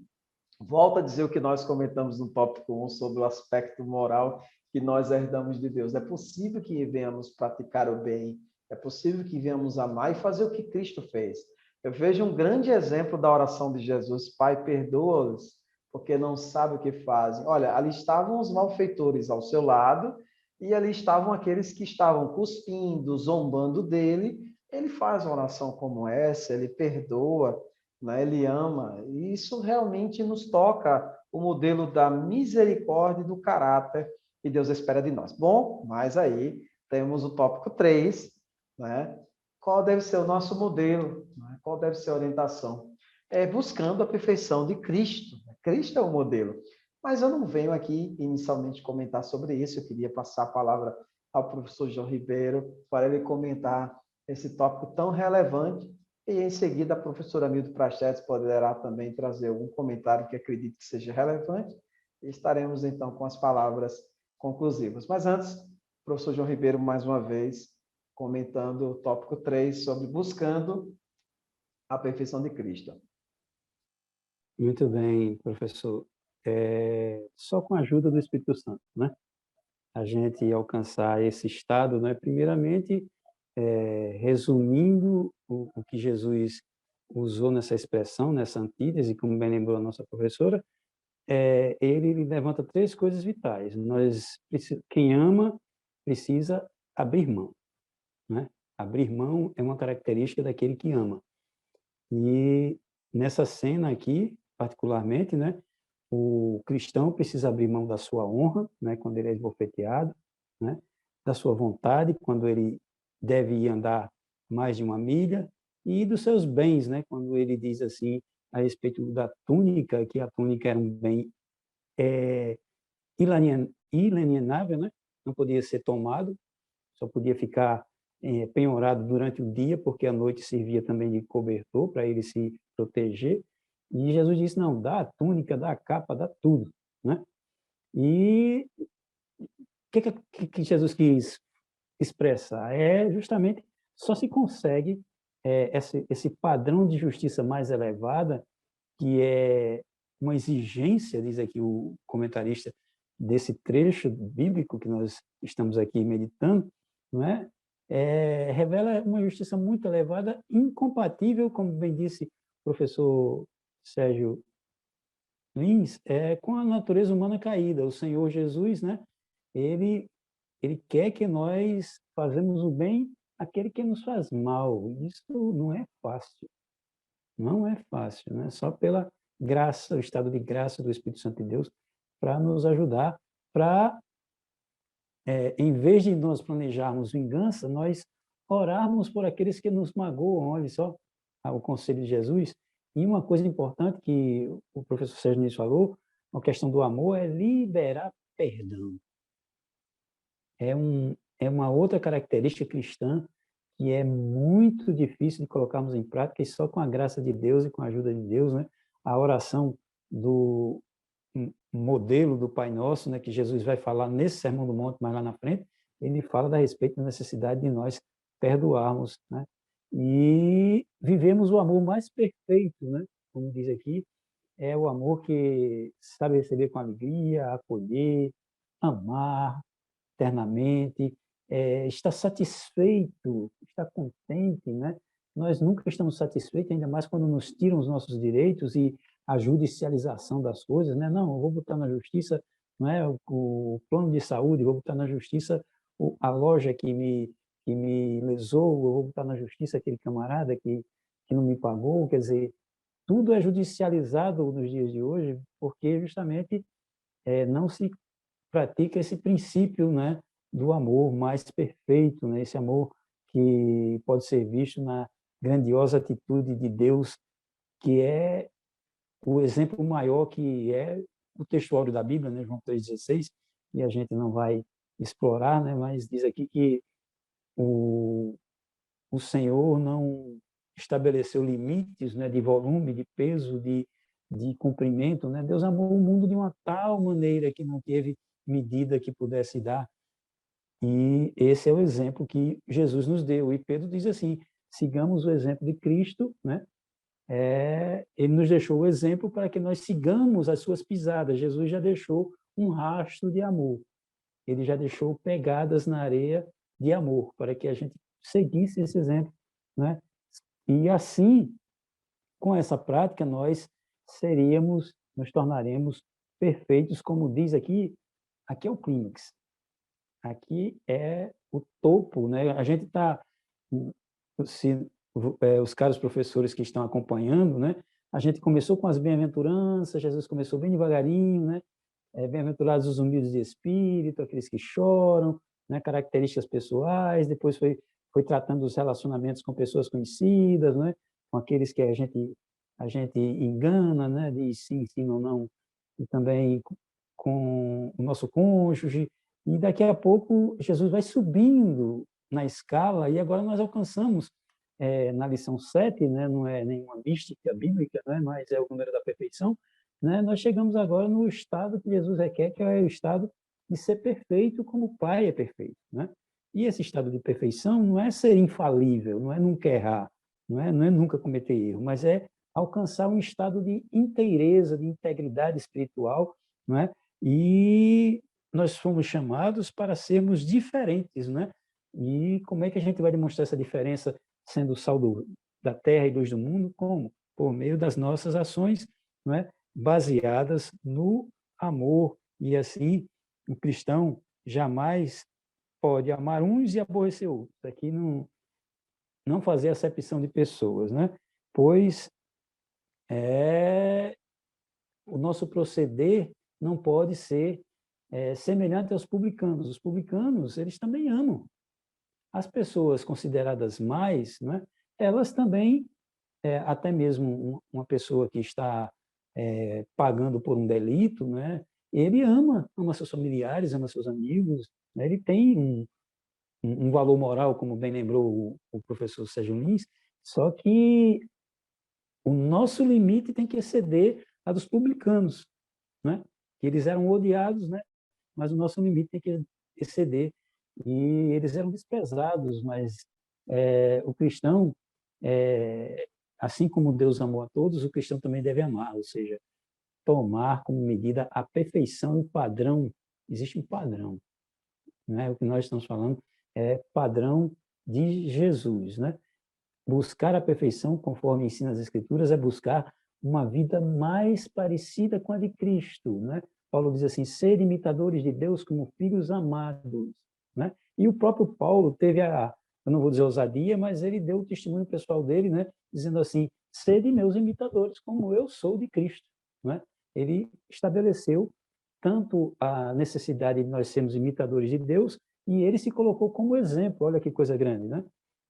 volto a dizer o que nós comentamos no tópico 1 sobre o aspecto moral que nós herdamos de Deus. É possível que venhamos praticar o bem, é possível que venhamos amar e fazer o que Cristo fez. Eu vejo um grande exemplo da oração de Jesus: Pai, perdoa-os, porque não sabem o que fazem. Olha, ali estavam os malfeitores ao seu lado, e ali estavam aqueles que estavam cuspindo, zombando dele. Ele faz uma oração como essa, ele perdoa, né? Ele ama. E isso realmente nos toca o modelo da misericórdia e do caráter que Deus espera de nós. Bom, mas aí temos o tópico 3, né? Qual deve ser o nosso modelo? Né? Qual deve ser a orientação? Buscando a perfeição de Cristo. Cristo é o modelo. Mas eu não venho aqui inicialmente comentar sobre isso. Eu queria passar a palavra ao professor João Ribeiro para ele comentar esse tópico tão relevante. E em seguida a professora Milde Prachedes poderá também trazer algum comentário que acredite que seja relevante. E estaremos então com as palavras conclusivas. Mas antes, professor João Ribeiro, mais uma vez, comentando o tópico 3 sobre buscando a perfeição de Cristo. Muito bem, professor. Só com a ajuda do Espírito Santo, né? A gente alcançar esse estado, né? Primeiramente, resumindo o que Jesus usou nessa expressão, nessa antítese, como bem lembrou a nossa professora, ele levanta 3 coisas vitais. Quem ama precisa abrir mão, né? Abrir mão é uma característica daquele que ama. E nessa cena aqui, particularmente, né, o cristão precisa abrir mão da sua honra, né, quando ele é esbofeteado, né, da sua vontade, quando ele deve ir andar mais de 1 milha, e dos seus bens, né, quando ele diz assim a respeito da túnica, que a túnica era um bem inalienável, né, não podia ser tomado, só podia ficar penhorado durante o dia, porque à noite servia também de cobertor para ele se proteger. E Jesus disse, não, dá a túnica, dá a capa, dá tudo, né? E o que Jesus quis expressar? É justamente, só se consegue esse padrão de justiça mais elevada, que é uma exigência, diz aqui o comentarista, desse trecho bíblico que nós estamos aqui meditando, não é? Revela uma justiça muito elevada, incompatível, como bem disse o professor Sérgio Lins, com a natureza humana caída. O Senhor Jesus, né? Ele quer que nós fazemos o bem àquele que nos faz mal. Isso não é fácil. Não é fácil, né? Só pela graça, o estado de graça do Espírito Santo de Deus, para nos ajudar, para, em vez de nós planejarmos vingança, nós orarmos por aqueles que nos magoam. Olha só o conselho de Jesus. E uma coisa importante que o professor Sérgio Nunes falou, a questão do amor, é liberar perdão. É uma outra característica cristã que é muito difícil de colocarmos em prática, e só com a graça de Deus e com a ajuda de Deus, né? A oração do modelo do Pai Nosso, né, que Jesus vai falar nesse Sermão do Monte, mais lá na frente, ele fala a respeito da necessidade de nós perdoarmos, né? E vivemos o amor mais perfeito, né? Como diz aqui, é o amor que sabe receber com alegria, acolher, amar eternamente, está satisfeito, está contente, né? Nós nunca estamos satisfeitos, ainda mais quando nos tiram os nossos direitos e a judicialização das coisas, né? Não, eu vou botar na justiça, não é, o plano de saúde, vou botar na justiça a loja que me lesou, eu vou botar na justiça aquele camarada que não me pagou, quer dizer, tudo é judicializado nos dias de hoje, porque justamente não se pratica esse princípio, né, do amor mais perfeito, né, esse amor que pode ser visto na grandiosa atitude de Deus, que é o exemplo maior, que é o textuário da Bíblia, né, João 3,16, e a gente não vai explorar, né, mas diz aqui que o Senhor não estabeleceu limites, né, de volume, de peso, de comprimento, né? Deus amou o mundo de uma tal maneira que não teve medida que pudesse dar. E esse é o exemplo que Jesus nos deu. E Pedro diz assim, sigamos o exemplo de Cristo, né? Ele nos deixou o exemplo para que nós sigamos as suas pisadas. Jesus já deixou um rastro de amor. Ele já deixou pegadas na areia de amor, para que a gente seguisse esse exemplo, né? E assim, com essa prática, nós nos tornaremos perfeitos, como diz aqui, aqui é o clímax. Aqui é o topo, né? A gente está, os caros professores que estão acompanhando, né? A gente começou com as bem-aventuranças, Jesus começou bem devagarinho, né? Bem-aventurados os humildes de espírito, aqueles que choram, né? Características pessoais, depois foi tratando dos relacionamentos com pessoas conhecidas, né? Com aqueles que a gente engana, né? Diz sim, sim ou não, e também com o nosso cônjuge. E daqui a pouco Jesus vai subindo na escala, e agora nós alcançamos, na lição 7, né, não é nenhuma mística bíblica, né, mas é o número da perfeição, né, nós chegamos agora no estado que Jesus requer, que é o estado de ser perfeito como o Pai é perfeito. Né? E esse estado de perfeição não é ser infalível, não é nunca errar, não é nunca cometer erro, mas é alcançar um estado de inteireza, de integridade espiritual, não é? E nós fomos chamados para sermos diferentes, né? E como é que a gente vai demonstrar essa diferença sendo sal da terra e luz do mundo? Como? Por meio das nossas ações, não é? Baseadas no amor. E assim, o cristão jamais pode amar uns e aborrecer outros. Aqui não fazer acepção de pessoas, né? Pois o nosso proceder não pode ser semelhante aos publicanos. Os publicanos, eles também amam. As pessoas consideradas mais, né, elas também, até mesmo uma pessoa que está pagando por um delito, né, ele ama seus familiares, ama seus amigos, né, ele tem um valor moral, como bem lembrou o professor Sérgio Lins, só que o nosso limite tem que exceder a dos publicanos, né? Eles eram odiados, né? Mas o nosso limite tem que exceder. E eles eram desprezados, mas o cristão, assim como Deus amou a todos, o cristão também deve amar, ou seja, tomar como medida a perfeição e o padrão. Existe um padrão, né? O que nós estamos falando é padrão de Jesus, né? Buscar a perfeição, conforme ensina as Escrituras, é buscar uma vida mais parecida com a de Cristo, né? Paulo diz assim, ser imitadores de Deus como filhos amados, né? E o próprio Paulo teve eu não vou dizer ousadia, mas ele deu o testemunho pessoal dele, né? Dizendo assim, sede meus imitadores, como eu sou de Cristo, né? Ele estabeleceu tanto a necessidade de nós sermos imitadores de Deus, e ele se colocou como exemplo, olha que coisa grande, né?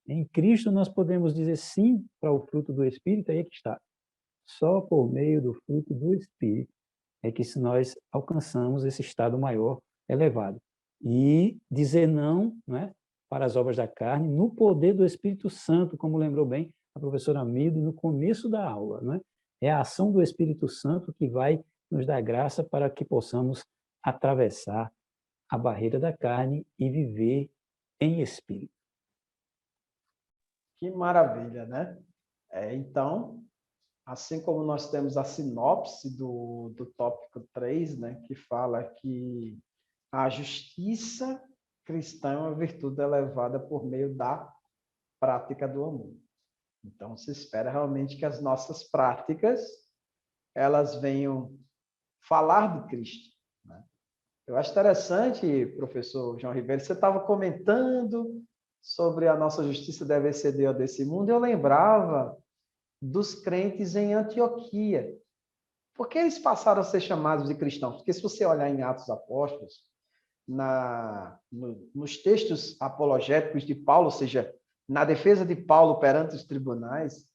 Em Cristo nós podemos dizer sim para o fruto do Espírito, aí é que está. Só por meio do fruto do Espírito é que nós alcançamos esse estado maior, elevado. E dizer não, né, para as obras da carne, no poder do Espírito Santo, como lembrou bem a professora Milde no começo da aula. Né? É a ação do Espírito Santo que vai nos dar graça para que possamos atravessar a barreira da carne e viver em espírito. Que maravilha, né? Então, assim como nós temos a sinopse do tópico 3, né, que fala que a justiça cristã é uma virtude elevada por meio da prática do amor. Então, se espera realmente que as nossas práticas elas venham falar de Cristo. Né? Eu acho interessante, professor João Ribeiro, você estava comentando sobre a nossa justiça deve exceder a desse mundo, eu lembrava dos crentes em Antioquia. Por que eles passaram a ser chamados de cristãos? Porque se você olhar em Atos Apóstolos, nos textos apologéticos de Paulo, ou seja, na defesa de Paulo perante os tribunais,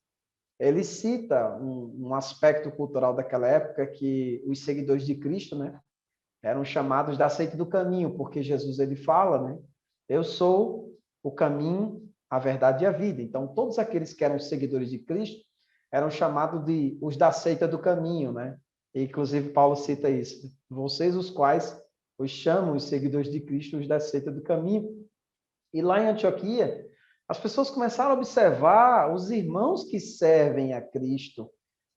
ele cita um aspecto cultural daquela época que os seguidores de Cristo, né, eram chamados da seita do caminho, porque Jesus ele fala, né, eu sou o caminho, a verdade e a vida. Então, todos aqueles que eram seguidores de Cristo eram chamados de os da seita do caminho, né? E, inclusive, Paulo cita isso. Vocês, os quais os chamam os seguidores de Cristo, os da seita do caminho. E lá em Antioquia, as pessoas começaram a observar os irmãos que servem a Cristo,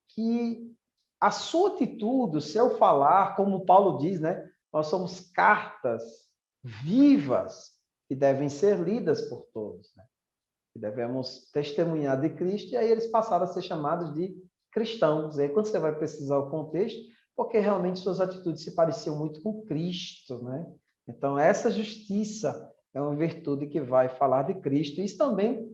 que a sua atitude, o seu falar, como Paulo diz, né? Nós somos cartas vivas que devem ser lidas por todos, né? Que devemos testemunhar de Cristo, e aí eles passaram a ser chamados de cristãos. E aí, quando você vai precisar o contexto, porque realmente suas atitudes se pareciam muito com Cristo, né? Então, essa justiça é uma virtude que vai falar de Cristo. Isso também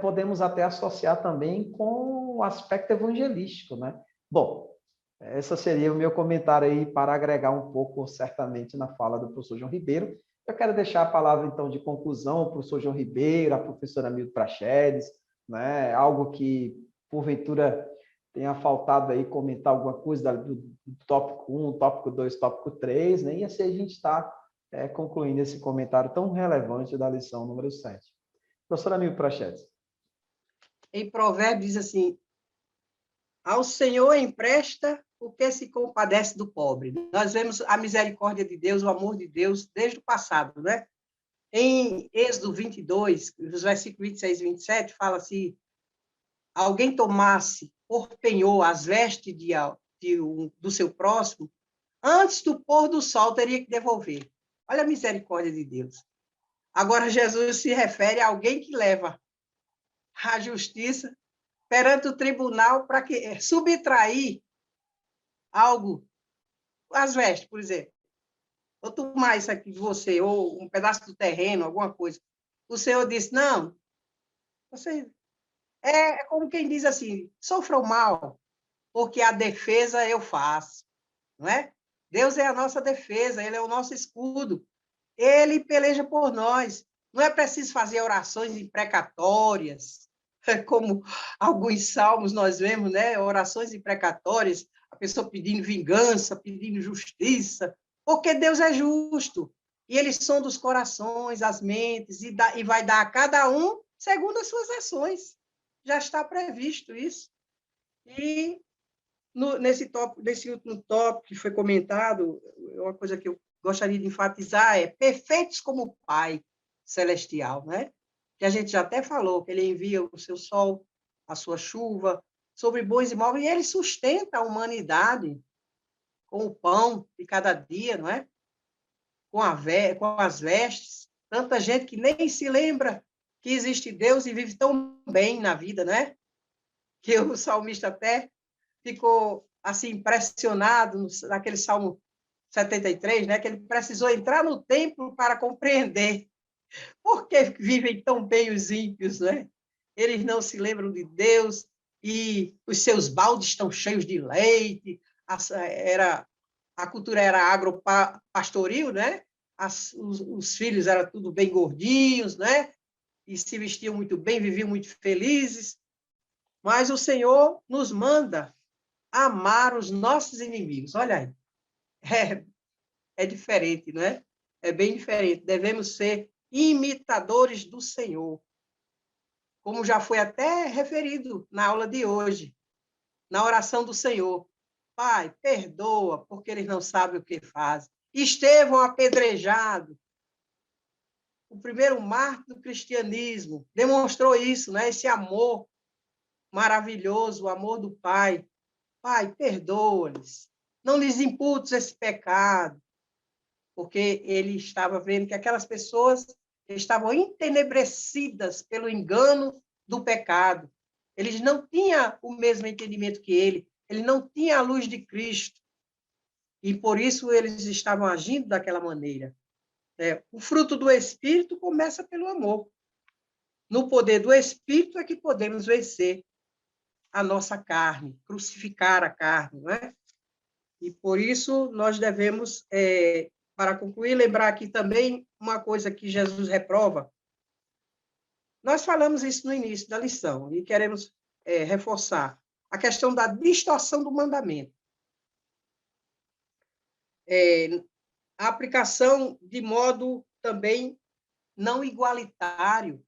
podemos até associar também com o aspecto evangelístico, né? Bom, esse seria o meu comentário aí para agregar um pouco, certamente, na fala do professor João Ribeiro. Eu quero deixar a palavra, então, de conclusão ao professor João Ribeiro, à professora Milde Praxedes, né? Algo que, porventura, tenha faltado aí comentar alguma coisa do tópico 1, tópico 2, tópico 3, né? E assim a gente está concluindo esse comentário tão relevante da lição número 7. Professora Milde Praxedes. Em Provérbios diz assim, ao Senhor empresta o que se compadece do pobre. Nós vemos a misericórdia de Deus, o amor de Deus, desde o passado, né? Em Êxodo 22, os versículos 26 e 27, fala assim, alguém tomasse por penhor as vestes do seu próximo, antes do pôr do sol teria que devolver. Olha a misericórdia de Deus. Agora, Jesus se refere a alguém que leva a justiça perante o tribunal para que subtrair algo, as vestes, por exemplo. Ou tomar isso aqui de você, ou um pedaço do terreno, alguma coisa. O Senhor disse, não, você... É como quem diz assim, sofra o mal, porque a defesa eu faço, não é? Deus é a nossa defesa, ele é o nosso escudo. Ele peleja por nós. Não é preciso fazer orações imprecatórias, como alguns salmos nós vemos, né? Orações imprecatórias, a pessoa pedindo vingança, pedindo justiça, porque Deus é justo. E ele sonda os corações, as mentes, e vai dar a cada um segundo as suas ações. Já está previsto isso. E nesse último tópico que foi comentado, uma coisa que eu gostaria de enfatizar é perfeitos como o Pai Celestial, né? Que a gente já até falou, que ele envia o seu sol, a sua chuva, sobre bons e maus, e ele sustenta a humanidade com o pão de cada dia, não é? Com as vestes. Tanta gente que nem se lembra que existe Deus e vive tão bem na vida, né? Que o salmista até ficou assim impressionado naquele Salmo 73, né, que ele precisou entrar no templo para compreender por que vivem tão bem os ímpios, né? Eles não se lembram de Deus e os seus baldes estão cheios de leite. A cultura era agropastoril, né? Os filhos eram tudo bem gordinhos, né? E se vestiam muito bem, viviam muito felizes. Mas o Senhor nos manda amar os nossos inimigos. Olha aí. É diferente, não é? É bem diferente. Devemos ser imitadores do Senhor. Como já foi até referido na aula de hoje, na oração do Senhor. Pai, perdoa, porque eles não sabem o que fazem. Estevão apedrejado, o primeiro mártir do cristianismo, demonstrou isso, né? Esse amor maravilhoso, o amor do Pai. Pai, perdoa-lhes. Não lhes imputes esse pecado, porque ele estava vendo que aquelas pessoas estavam entenebrecidas pelo engano do pecado. Eles não tinham o mesmo entendimento que ele não tinha a luz de Cristo, e por isso eles estavam agindo daquela maneira. O fruto do Espírito começa pelo amor. No poder do Espírito é que podemos vencer a nossa carne, crucificar a carne, não é? E por isso nós devemos, para concluir, lembrar aqui também uma coisa que Jesus reprova. Nós falamos isso no início da lição e queremos reforçar a questão da distorção do mandamento. A aplicação de modo também não igualitário.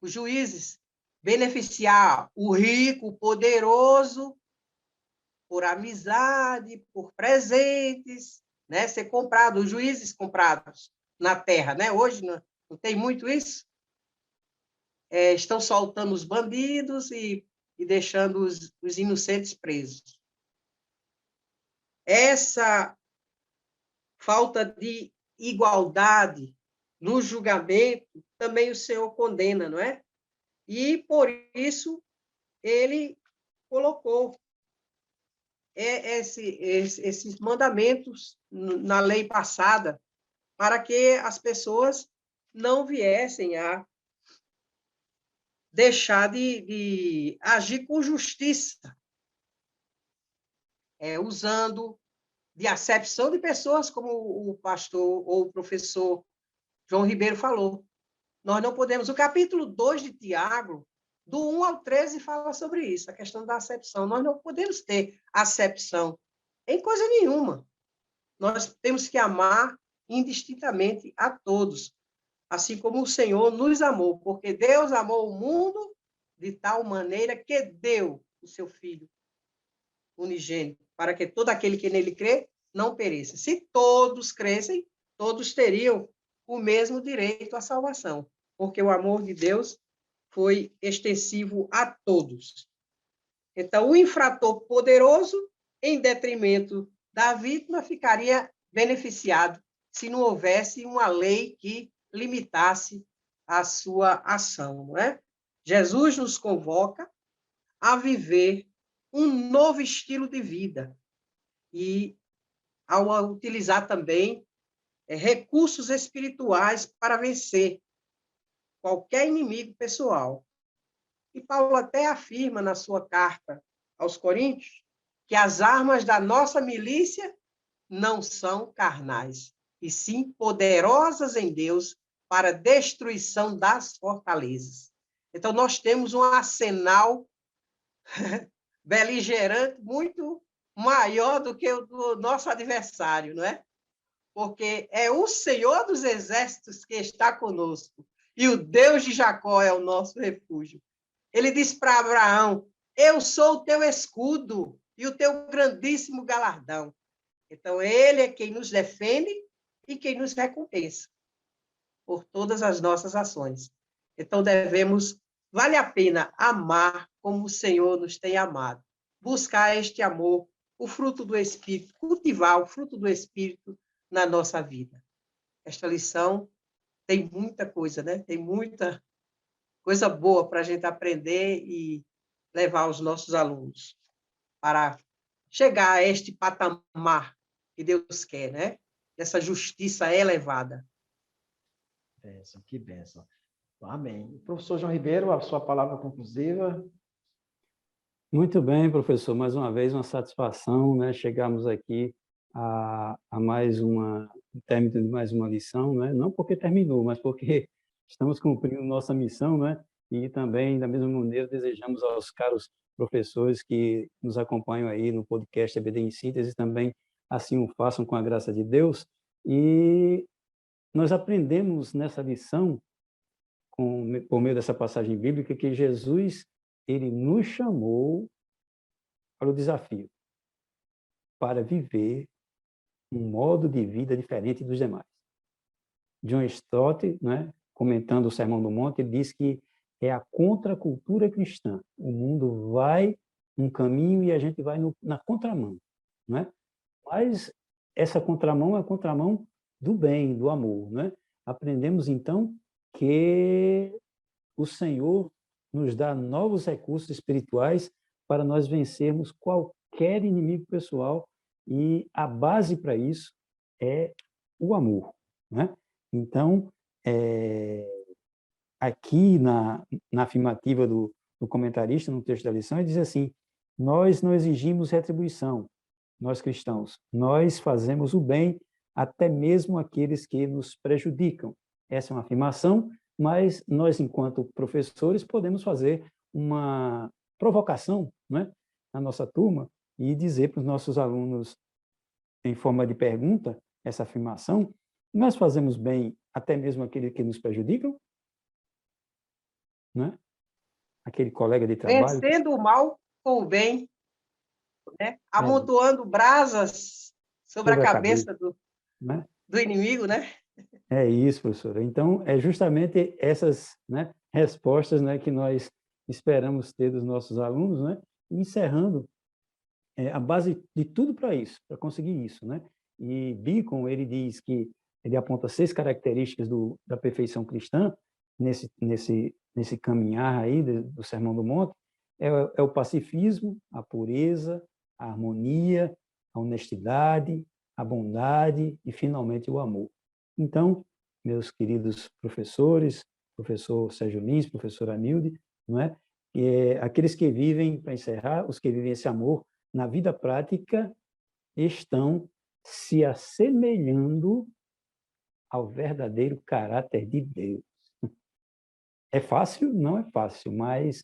Os juízes beneficiar o rico, o poderoso, por amizade, por presentes, né? Ser comprado, os juízes comprados na terra, né? Hoje não tem muito isso. Estão soltando os bandidos e deixando os inocentes presos. Essa falta de igualdade no julgamento também o Senhor condena, não é? E por isso ele colocou esses mandamentos na lei passada, para que as pessoas não viessem a deixar de agir com justiça, usando de acepção de pessoas, como o pastor ou o professor João Ribeiro falou. Nós não podemos... O capítulo 2 de Tiago, do 1 ao 13, fala sobre isso, a questão da acepção. Nós não podemos ter acepção em coisa nenhuma. Nós temos que amar indistintamente a todos, assim como o Senhor nos amou, porque Deus amou o mundo de tal maneira que deu o seu Filho unigênito, para que todo aquele que nele crê não pereça. Se todos crescem, todos teriam o mesmo direito à salvação, porque o amor de Deus foi extensivo a todos. Então, o infrator poderoso, em detrimento da vítima, ficaria beneficiado se não houvesse uma lei que limitasse a sua ação, não é? Jesus nos convoca a viver um novo estilo de vida e ao utilizar também recursos espirituais para vencer qualquer inimigo pessoal. E Paulo até afirma na sua carta aos Coríntios que as armas da nossa milícia não são carnais, e sim poderosas em Deus para a destruição das fortalezas. Então, nós temos um arsenal beligerante muito maior do que o do nosso adversário, não é? Porque é o Senhor dos Exércitos que está conosco, e o Deus de Jacó é o nosso refúgio. Ele disse para Abraão: eu sou o teu escudo e o teu grandíssimo galardão. Então, ele é quem nos defende e quem nos recompensa por todas as nossas ações. Então, vale a pena amar como o Senhor nos tem amado, buscar este amor, o fruto do Espírito, cultivar o fruto do Espírito na nossa vida. Esta lição tem muita coisa, né? Tem muita coisa boa para a gente aprender e levar aos nossos alunos para chegar a este patamar que Deus quer, né? Dessa justiça elevada. Bênção, que bênção. Amém. Professor João Ribeiro, a sua palavra conclusiva. Muito bem, professor. Mais uma vez, uma satisfação, né? Chegarmos aqui a mais término de mais uma lição, né? Não porque terminou, mas porque estamos cumprindo nossa missão, né? E também, da mesma maneira, desejamos aos caros professores que nos acompanham aí no podcast EBD em Síntese também assim o façam com a graça de Deus. E nós aprendemos nessa lição, por meio dessa passagem bíblica, que Jesus ele nos chamou para o desafio, para viver um modo de vida diferente dos demais. John Stott, né, comentando o Sermão do Monte, ele diz que é a contracultura cristã. O mundo vai um caminho e a gente vai na contramão, né? Mas essa contramão é a contramão do bem, do amor, né? Aprendemos então que o Senhor nos dá novos recursos espirituais para nós vencermos qualquer inimigo pessoal, e a base para isso é o amor, né? Então, aqui na afirmativa do comentarista, no texto da lição, ele diz assim: nós não exigimos retribuição, nós cristãos, nós fazemos o bem até mesmo àqueles que nos prejudicam. Essa é uma afirmação, mas nós, enquanto professores, podemos fazer uma provocação, né, na nossa turma e dizer para os nossos alunos, em forma de pergunta, essa afirmação: nós fazemos bem até mesmo àqueles que nos prejudicam? Né? Aquele colega de trabalho. Vencendo o mal com o bem, né? Amontoando brasas sobre a cabeça né? do inimigo, né? É isso, professora. Então, é justamente essas, né, respostas, né, que nós esperamos ter dos nossos alunos, né? Encerrando a base de tudo para isso, para conseguir isso, né? E Bacon, ele diz que ele aponta 6 características da perfeição cristã nesse caminhar aí do Sermão do Monte. É o pacifismo, a pureza, a harmonia, a honestidade, a bondade e, finalmente, o amor. Então, meus queridos professores, professor Sérgio Lins, professora Nilde, não é? Aqueles que vivem, para encerrar, os que vivem esse amor na vida prática estão se assemelhando ao verdadeiro caráter de Deus. É fácil? Não é fácil, mas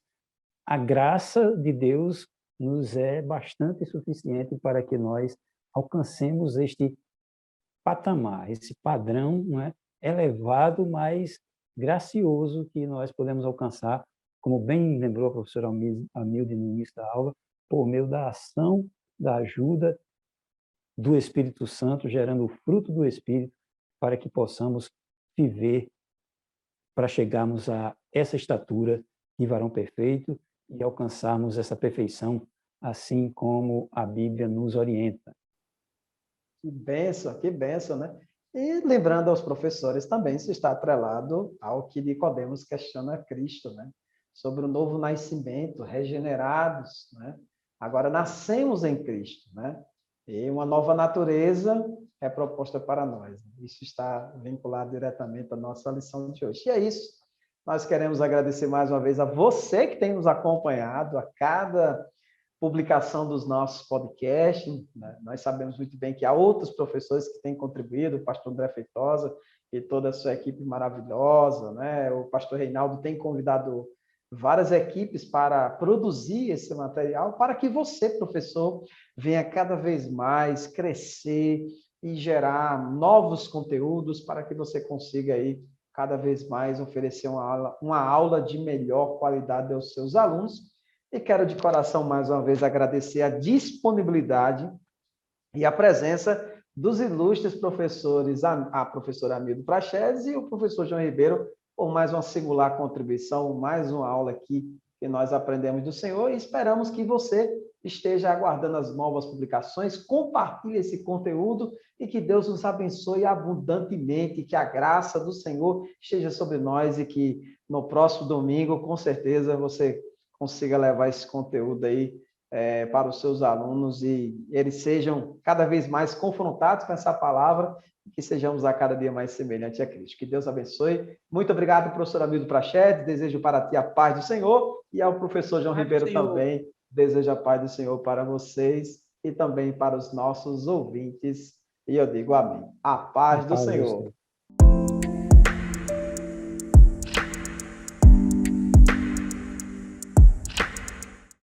a graça de Deus nos é bastante suficiente para que nós alcancemos este patamar, esse padrão, não é, elevado, mas gracioso que nós podemos alcançar, como bem lembrou a professora Amilde no início da aula, por meio da ação, da ajuda do Espírito Santo, gerando o fruto do Espírito, para que possamos viver, para chegarmos a essa estatura de varão perfeito e alcançarmos essa perfeição, assim como a Bíblia nos orienta. Que bênção, né? E lembrando aos professores também, isso está atrelado ao que Nicodemos questiona Cristo, né? Sobre o novo nascimento, regenerados, né? Agora nascemos em Cristo, né? E uma nova natureza é proposta para nós. Isso está vinculado diretamente à nossa lição de hoje. E é isso. Nós queremos agradecer mais uma vez a você que tem nos acompanhado a cada publicação dos nossos podcasts, né? Nós sabemos muito bem que há outros professores que têm contribuído, o pastor André Feitosa e toda a sua equipe maravilhosa, né? O pastor Reinaldo tem convidado várias equipes para produzir esse material, para que você, professor, venha cada vez mais crescer e gerar novos conteúdos para que você consiga aí cada vez mais oferecer uma aula de melhor qualidade aos seus alunos. E quero de coração, mais uma vez, agradecer a disponibilidade e a presença dos ilustres professores, a professora Amildo Praxedes e o professor João Ribeiro, por mais uma singular contribuição, mais uma aula aqui que nós aprendemos do Senhor, e esperamos que você esteja aguardando as novas publicações, compartilhe esse conteúdo e que Deus nos abençoe abundantemente, que a graça do Senhor esteja sobre nós e que no próximo domingo, com certeza, você consiga levar esse conteúdo aí para os seus alunos e eles sejam cada vez mais confrontados com essa palavra e que sejamos a cada dia mais semelhantes a Cristo. Que Deus abençoe. Muito obrigado, professor Amildo Praxedes. Desejo para ti a paz do Senhor e ao professor João Ribeiro também. Desejo a paz do Senhor para vocês e também para os nossos ouvintes. E eu digo amém. A paz do Senhor.